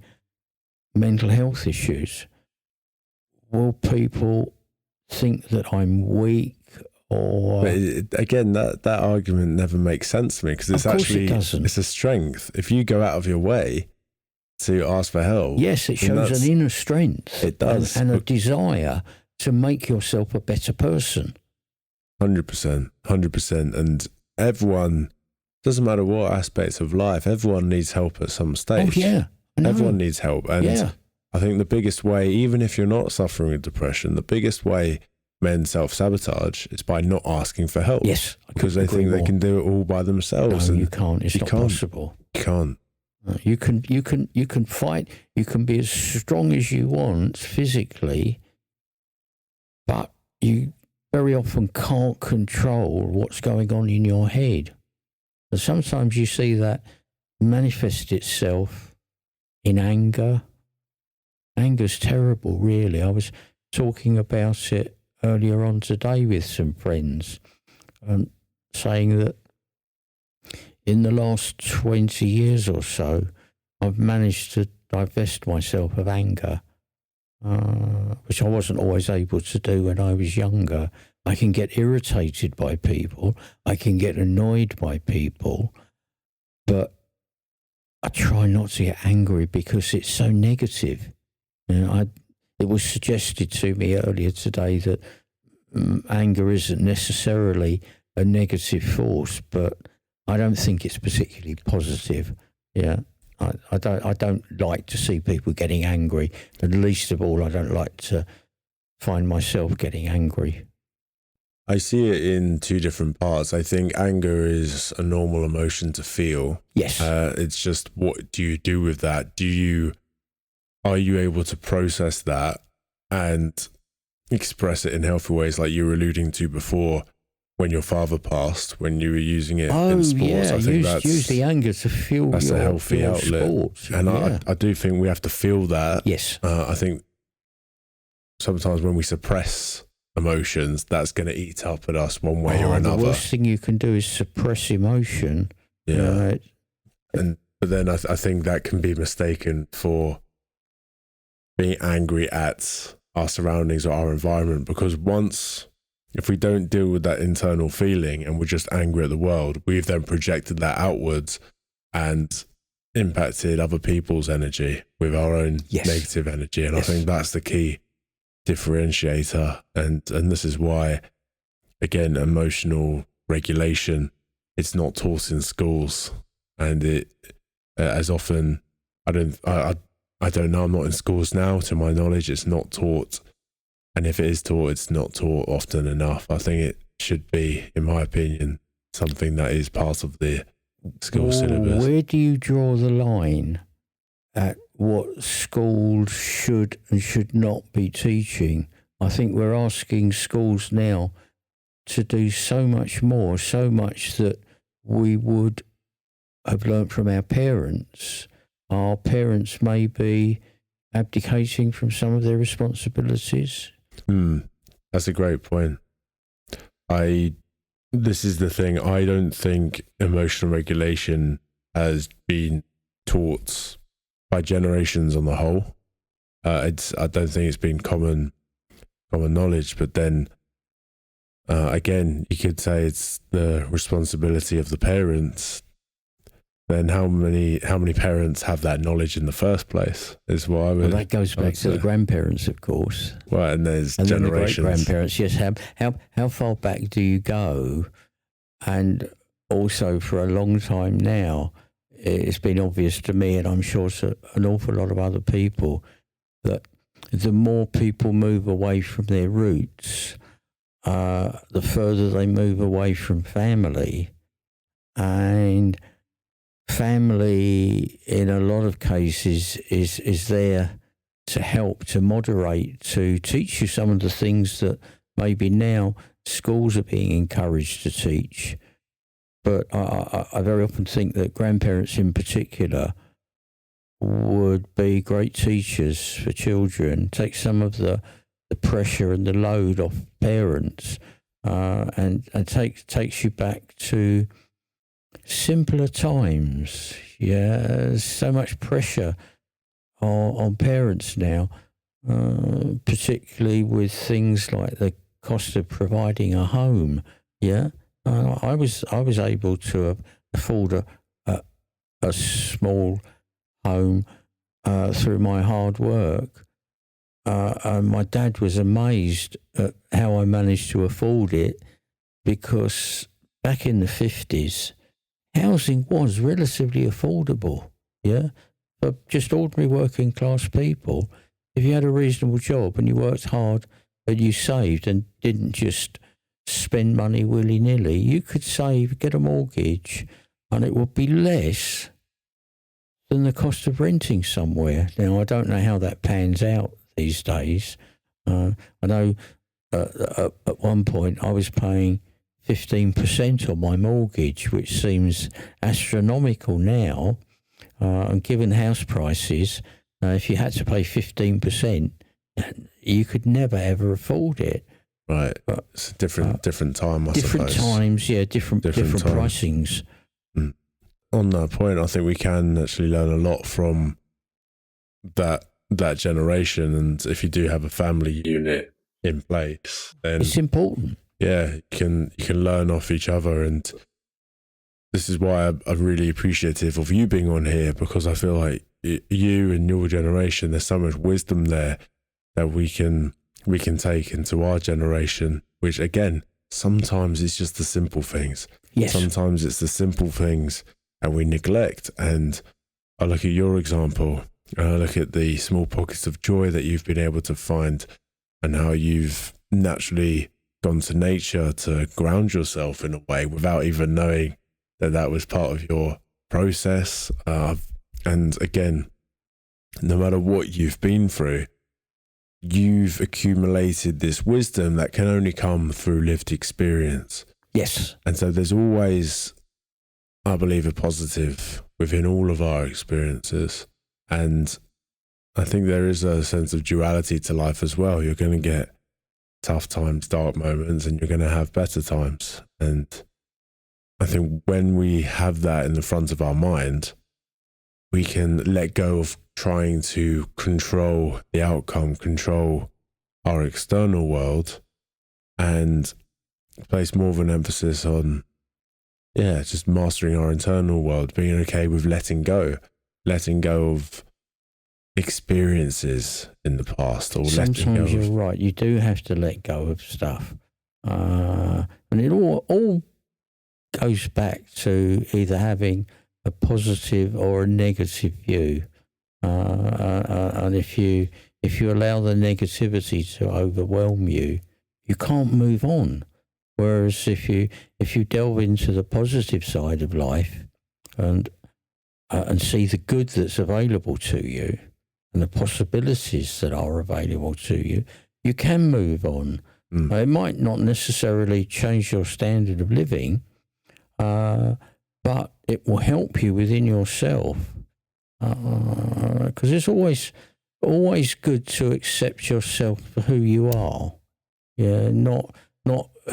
mental health issues, will people think that I'm weak? Or again, that argument never makes sense to me, because it's actually it's a strength. If you go out of your way to ask for help, yes, it shows an inner strength. It does, and a desire to make yourself a better person. 100%. And everyone, doesn't matter what aspects of life, everyone needs help at some stage. Oh yeah, everyone needs help, and I think the biggest way, even if you're not suffering with depression, the biggest way men self-sabotage is by not asking for help. Yes, because they think they can do it all by themselves. No, and you can't. It's not possible. You can't. You can fight. You can be as strong as you want physically, but you very often can't control what's going on in your head. And sometimes you see that manifest itself in anger. Anger's terrible, really. I was talking about it earlier on today with some friends, saying that in the last 20 years or so, I've managed to divest myself of anger, which I wasn't always able to do when I was younger. I can get irritated by people. I can get annoyed by people, but I try not to get angry because it's so negative. It was suggested to me earlier today that anger isn't necessarily a negative force, but I don't think it's particularly positive. Yeah, I don't like to see people getting angry, and least of all, I don't like to find myself getting angry. I see it in two different parts. I think anger is a normal emotion to feel. Yes. It's just, what do you do with that? Are you able to process that and express it in healthy ways, like you were alluding to before when your father passed, when you were using it in sports? Yeah. I think use the anger to fuel that's a healthy your outlet. sports. And I do think we have to feel that. Yes. I think sometimes when we suppress emotions, that's going to eat up at us one way or another. The worst thing you can do is suppress emotion. Yeah. But then I think that can be mistaken for being angry at our surroundings or our environment, because if we don't deal with that internal feeling and we're just angry at the world, we've then projected that outwards and impacted other people's energy with our own negative energy. And I think that's the key differentiator. And this is why, again, emotional regulation, it's not taught in schools. And it as often, I don't know, I'm not in schools now, to my knowledge, it's not taught. And if it is taught, it's not taught often enough. I think it should be, in my opinion, something that is part of the school syllabus. Where do you draw the line at what schools should and should not be teaching? I think we're asking schools now to do so much more, so much that we would have learnt from our parents. Our parents may be abdicating from some of their responsibilities. That's a great point. This is the thing. I don't think emotional regulation has been taught by generations on the whole. I don't think it's been common knowledge. But then, again, you could say it's the responsibility of the parents. Then how many parents have that knowledge in the first place? Is what I would. Well, that goes back to the grandparents, of course. Well, and there's and generations. Then the great-grandparents. Yes. How far back do you go? And also, for a long time now, it's been obvious to me, and I'm sure to an awful lot of other people, that the more people move away from their roots, the further they move away from family, and family, in a lot of cases, is there to help, to moderate, to teach you some of the things that maybe now schools are being encouraged to teach. But I very often think that grandparents in particular would be great teachers for children, take some of the pressure and the load off parents, and takes you back to simpler times. Yeah, there's so much pressure on parents now, particularly with things like the cost of providing a home. Yeah, I was able to afford a small home through my hard work. My dad was amazed at how I managed to afford it, because back in the 50s, housing was relatively affordable, yeah? For just ordinary working class people, if you had a reasonable job and you worked hard and you saved and didn't just spend money willy-nilly, you could save, get a mortgage, and it would be less than the cost of renting somewhere. Now, I don't know how that pans out these days. I know at one point I was paying 15% on my mortgage, which seems astronomical now. And given house prices, if you had to pay 15%, you could never ever afford it. Right, but it's a different time. Different times, yeah, different pricings. On that point, I think we can actually learn a lot from that generation. And if you do have a family unit in place, then it's important. Yeah, you can learn off each other, and this is why I'm really appreciative of you being on here, because I feel like you and your generation, there's so much wisdom there that we can take into our generation, which again, sometimes it's just the simple things. Yes. Sometimes it's the simple things and we neglect. And I look at your example, and I look at the small pockets of joy that you've been able to find, and how you've naturally gone to nature to ground yourself in a way without even knowing that was part of your process. And again, no matter what you've been through, you've accumulated this wisdom that can only come through lived experience. Yes. And so there's always, I believe, a positive within all of our experiences. And I think there is a sense of duality to life as well. You're going to get tough times, dark moments, and you're going to have better times. And I think when we have that in the front of our mind, we can let go of trying to control the outcome, control our external world, and place more of an emphasis on, just mastering our internal world, being okay with letting go of experiences in the past. Or sometimes you're right, you do have to let go of stuff. And it all goes back to either having a positive or a negative view. And if you allow the negativity to overwhelm you, you can't move on. Whereas if you delve into the positive side of life and see the good that's available to you and the possibilities that are available to you, you can move on. It might not necessarily change your standard of living, but it will help you within yourself. Because it's always good to accept yourself for who you are. Yeah, not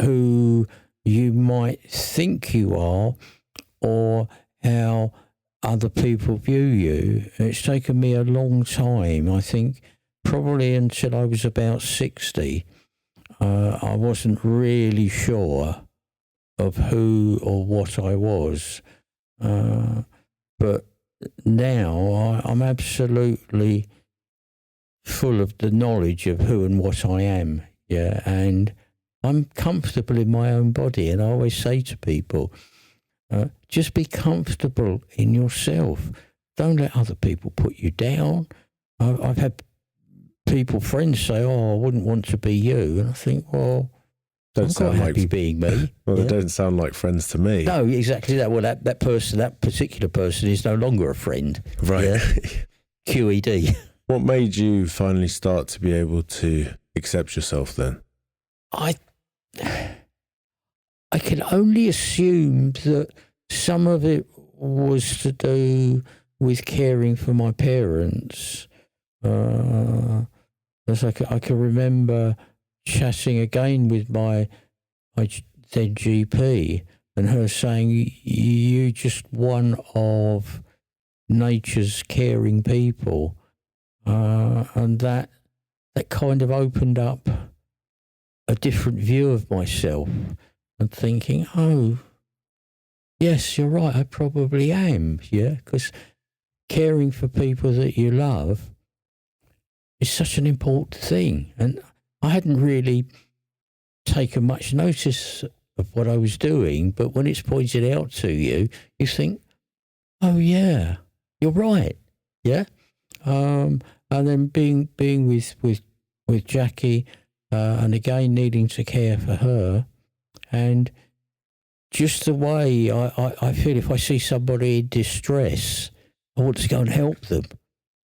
who you might think you are or how other people view you. It's taken me a long time. I think probably until I was about 60, I wasn't really sure of who or what I was. But now I'm absolutely full of the knowledge of who and what I am. Yeah, and I'm comfortable in my own body. And I always say to people, just be comfortable in yourself. Don't let other people put you down. I've had friends say, "Oh, I wouldn't want to be you," and I think, well, I'm quite happy being me. Well, they don't sound like friends to me. No, exactly that. Well, that particular person is no longer a friend. Right. Yeah? QED. What made you finally start to be able to accept yourself then? I can only assume that some of it was to do with caring for my parents. As I can remember chatting again with my then GP and her saying, "You just one of nature's caring people," and that kind of opened up a different view of myself and thinking, oh, yes, you're right, I probably am, because caring for people that you love is such an important thing. And I hadn't really taken much notice of what I was doing, but when it's pointed out to you, you think, oh yeah, you're right, yeah. And then being with Jackie, and again needing to care for her, and just the way I feel if I see somebody in distress, I want to go and help them.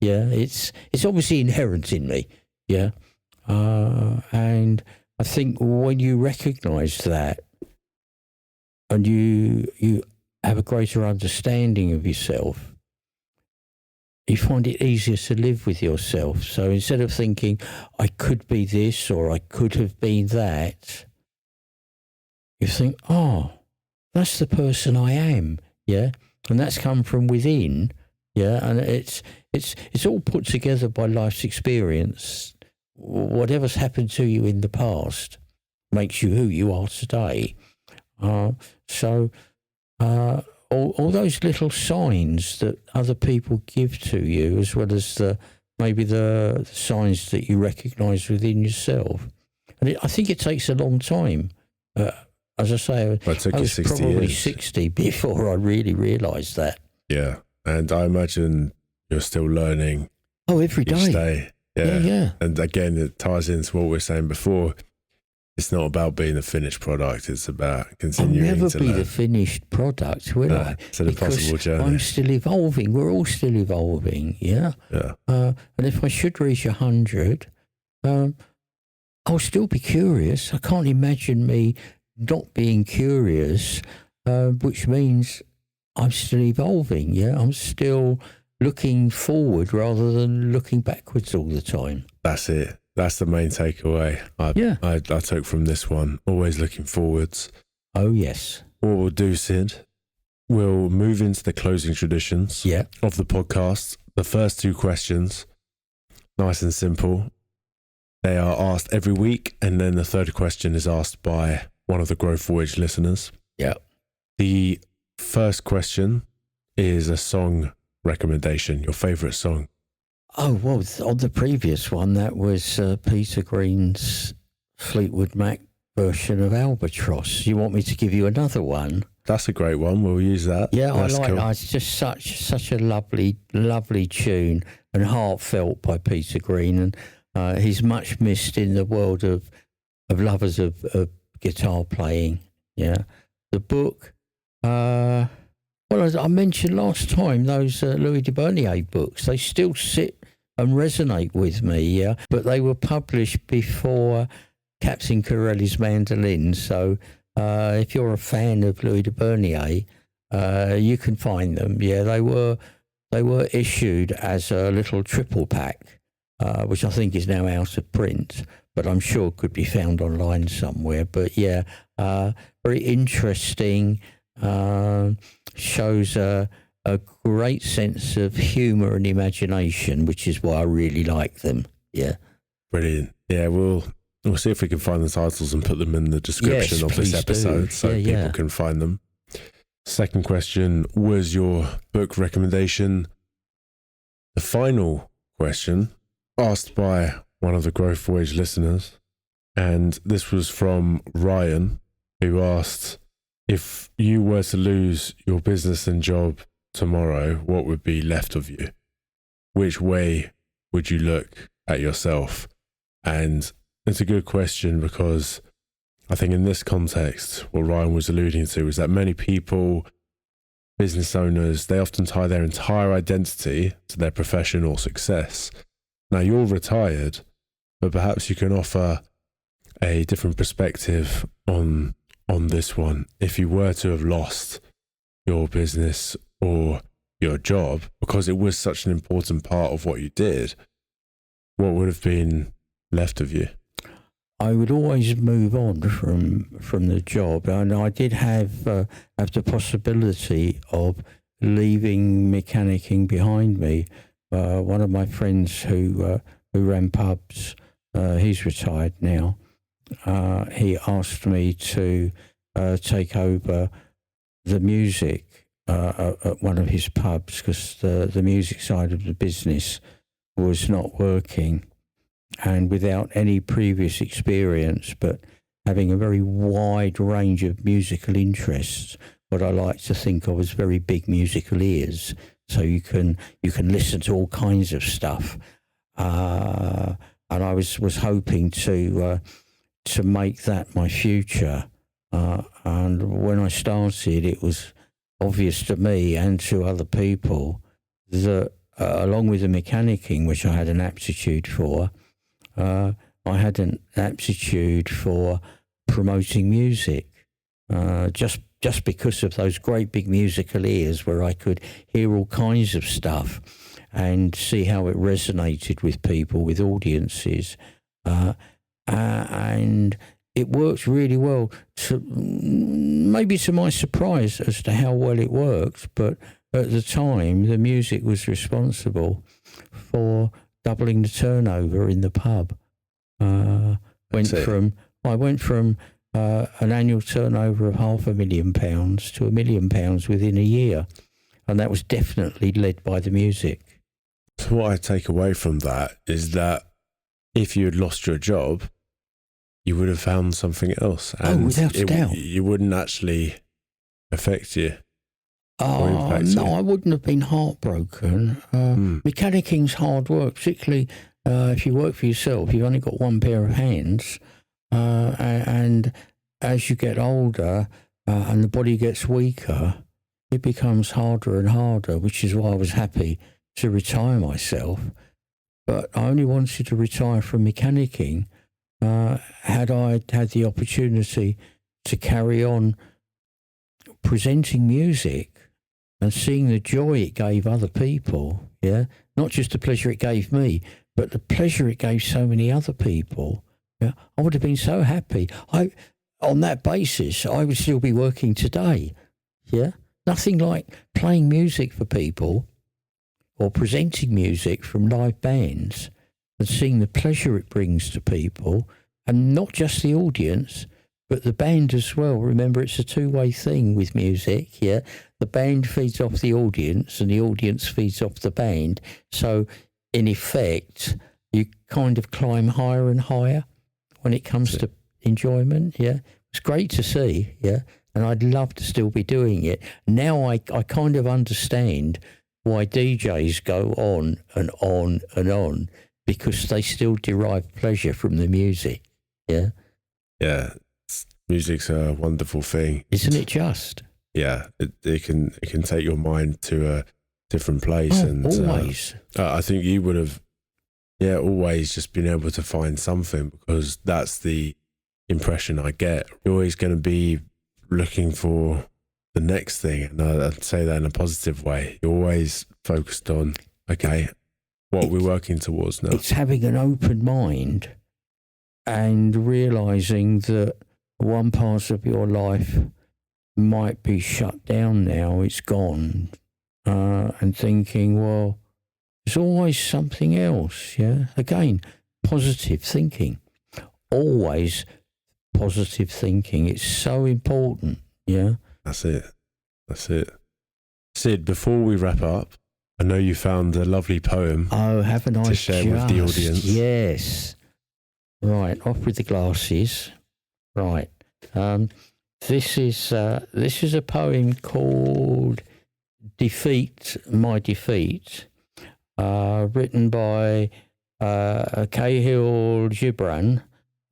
Yeah, it's obviously inherent in me. Yeah, and I think when you recognise that, and you have a greater understanding of yourself, you find it easier to live with yourself. So instead of thinking, I could be this or I could have been that, you think, oh, that's the person I am, yeah? And that's come from within, yeah? And it's all put together by life's experience. Whatever's happened to you in the past makes you who you are today. All those little signs that other people give to you, as well as maybe the signs that you recognise within yourself. And I think it takes a long time. As I say, it took I you was 60 probably years. 60 before I really realised that. Yeah, and I imagine you're still learning. Oh, every day. Each day. Yeah. And again, it ties into what we were saying before. It's not about being the finished product. It's about I'll continuing never to be learn. the finished product, will I? It's an impossible journey. I'm still evolving. We're all still evolving, yeah? Yeah. And if I should reach 100, I'll still be curious. I can't imagine me not being curious, which means I'm still evolving, yeah? I'm still looking forward rather than looking backwards all the time. That's it. That's the main takeaway I took from this one. Always looking forwards. Oh, yes. What we'll do, Sid, we'll move into the closing traditions of the podcast. The first two questions, nice and simple. They are asked every week, and then the third question is asked by one of the Growth Voyage listeners. Yeah. The first question is a song recommendation, your favourite song. Oh, well, on the previous one, that was Peter Green's Fleetwood Mac version of Albatross. You want me to give you another one? That's a great one. We'll use that. Yeah, That's I like cool. that. It's just such a lovely tune and heartfelt by Peter Green. And he's much missed in the world of lovers of guitar playing. Yeah. The book, well, as I mentioned last time, those Louis de Bernier books, they still sit and resonate with me, yeah. But they were published before Captain Corelli's Mandolin, so if you're a fan of Louis de Bernier, you can find them. Yeah, they were issued as a little triple pack, which I think is now out of print, but I'm sure could be found online somewhere. But yeah, very interesting. Shows a great sense of humour and imagination, which is why I really like them. Yeah. Brilliant. Yeah, we'll see if we can find the titles and put them in the description of this episode so people can find them. Second question was your book recommendation. The final question asked by one of the Growth Voyage listeners, and this was from Ryan, who asked, if you were to lose your business and job tomorrow, what would be left of you? Which way would you look at yourself? And it's a good question because I think in this context, what Ryan was alluding to is that many people, business owners, they often tie their entire identity to their profession or success. Now, you're retired, but perhaps you can offer a different perspective on this one. If you were to have lost your business or your job because it was such an important part of what you did, what would have been left of you? I would always move on from the job, and I did have the possibility of leaving mechanicking behind me. One of my friends who ran pubs, he's retired now. He asked me to take over the music at one of his pubs because the music side of the business was not working. And without any previous experience, but having a very wide range of musical interests, what I like to think of as very big musical ears, so you can listen to all kinds of stuff. And I was hoping to make that my future. And when I started, it was obvious to me and to other people that along with the mechanicking, which I had an aptitude for, I had an aptitude for promoting music, just because of those great big musical ears where I could hear all kinds of stuff and see how it resonated with people, with audiences. And it worked really well, maybe to my surprise as to how well it worked, but at the time the music was responsible for doubling the turnover in the pub. I went from an annual turnover of £500,000 to £1 million within a year, and that was definitely led by the music. So what I take away from that is that if you had lost your job, you would have found something else, and without a doubt, you wouldn't actually affect you. No, I wouldn't have been heartbroken. Mechanicking's hard work, particularly if you work for yourself. You've only got one pair of hands. and as you get older and the body gets weaker, it becomes harder and harder, which is why I was happy to retire myself. But I only wanted to retire from mechanicking had I had the opportunity to carry on presenting music and seeing the joy it gave other people, yeah? Not just the pleasure it gave me, but the pleasure it gave so many other people. Yeah? I would have been so happy. On that basis, I would still be working today, yeah? Nothing like playing music for people or presenting music from live bands and seeing the pleasure it brings to people, and not just the audience, but the band as well. Remember, it's a two-way thing with music, yeah? The band feeds off the audience and the audience feeds off the band. So, in effect, you kind of climb higher and higher when it comes to enjoyment, yeah? It's great to see, yeah? And I'd love to still be doing it. Now I kind of understand why DJs go on and on and on, because they still derive pleasure from the music, yeah? Yeah. Music's a wonderful thing, isn't it? Just it can take your mind to a different place, and always. I think you would have, always just been able to find something, because that's the impression I get. You're always going to be looking for the next thing, and I'd say that in a positive way. You're always focused on what we're working towards now. It's having an open mind and realising that one part of your life might be shut down now, it's gone, and thinking, well, there's always something else, yeah? Again, positive thinking. Always positive thinking. It's so important, yeah? That's it. Sid, before we wrap up, I know you found a lovely poem. Oh, haven't I? To share with the audience. Yes. Right, off with the glasses. Right. This is a poem called "Defeat My Defeat," written by Cahill Gibran,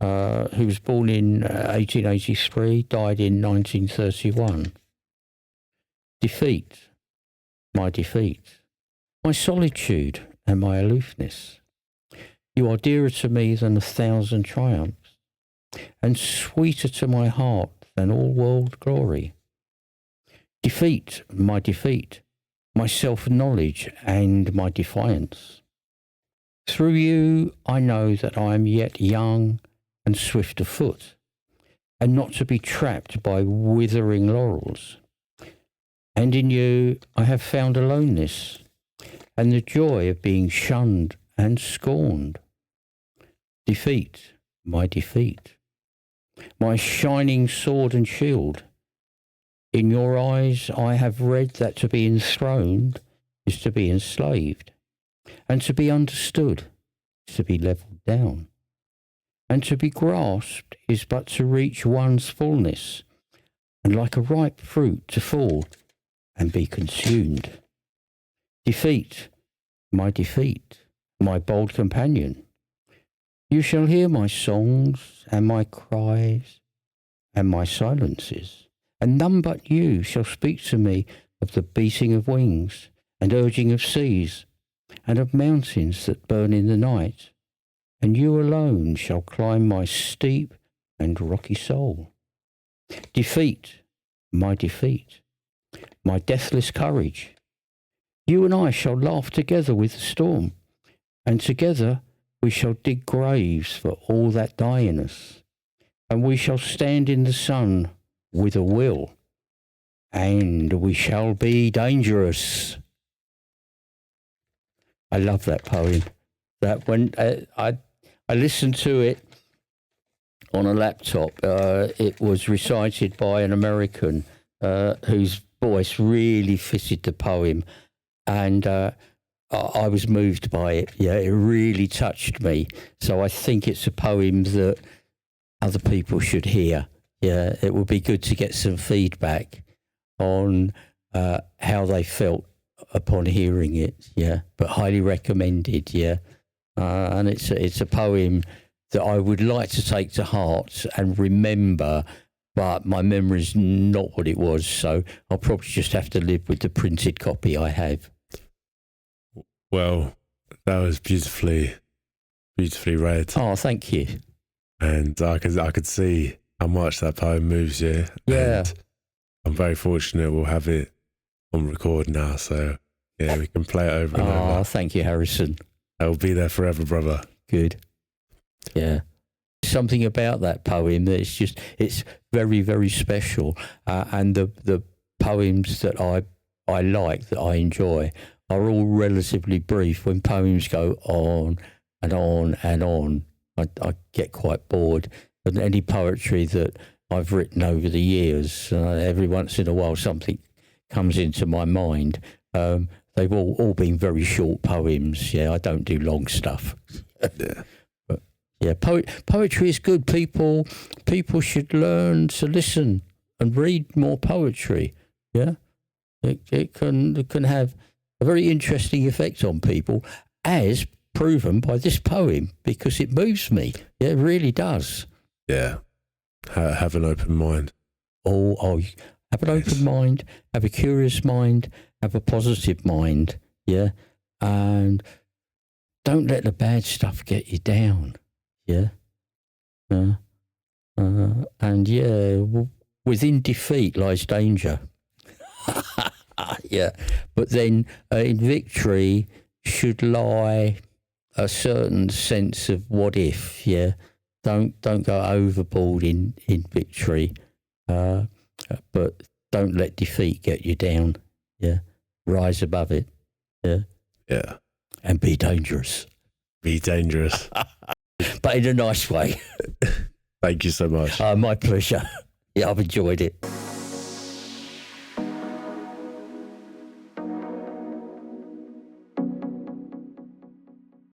who was born in 1883, died in 1931. Defeat, my defeat, my solitude and my aloofness. You are dearer to me than 1,000 triumphs, and sweeter to my heart than all world glory. Defeat, my self-knowledge and my defiance. Through you I know that I am yet young and swift of foot, and not to be trapped by withering laurels. And in you I have found aloneness, and the joy of being shunned and scorned. Defeat, my shining sword and shield. In your eyes I have read that to be enthroned is to be enslaved, and to be understood is to be levelled down, and to be grasped is but to reach one's fullness, and like a ripe fruit to fall and be consumed. Defeat, my bold companion. You shall hear my songs and my cries and my silences, and none but you shall speak to me of the beating of wings and urging of seas and of mountains that burn in the night, and you alone shall climb my steep and rocky soul. Defeat, my deathless courage. You and I shall laugh together with the storm, and together we shall dig graves for all that die in us, and we shall stand in the sun with a will, and we shall be dangerous. I love that poem. That when I listened to it on a laptop, it was recited by an American whose voice really fitted the poem, and I was moved by it. Yeah, it really touched me. So I think it's a poem that other people should hear. Yeah, it would be good to get some feedback on how they felt upon hearing it. Yeah, but highly recommended. Yeah, and it's a poem that I would like to take to heart and remember, but my memory's not what it was. So I'll probably just have to live with the printed copy I have. Well, that was beautifully read. Oh, thank you. And I could see how much that poem moves you. Yeah. And I'm very fortunate we'll have it on record now. So, yeah, we can play it over and Oh, over. thank you, Harrison. It'll be there forever, brother. Good. Yeah. Something about that poem that it's very, very special. And the poems that I like, that I enjoy, are all relatively brief. When poems go on and on and on, I get quite bored. And any poetry that I've written over the years, every once in a while something comes into my mind. They've all been very short poems. Yeah, I don't do long stuff. Yeah. But yeah, poetry is good. People should learn to listen and read more poetry. Yeah, it can have a very interesting effect on people, as proven by this poem, because it moves me. Yeah, it really does. Yeah. Have an open mind. Oh, have an open mind, have a curious mind, have a positive mind, yeah? And don't let the bad stuff get you down, yeah? And yeah, within defeat lies danger. Yeah, but then in victory should lie a certain sense of what if, yeah? Don't go overboard in victory. But don't let defeat get you down. Yeah. Rise above it. Yeah. Yeah. And be dangerous. Be dangerous. But in a nice way. Thank you so much. My pleasure. Yeah, I've enjoyed it.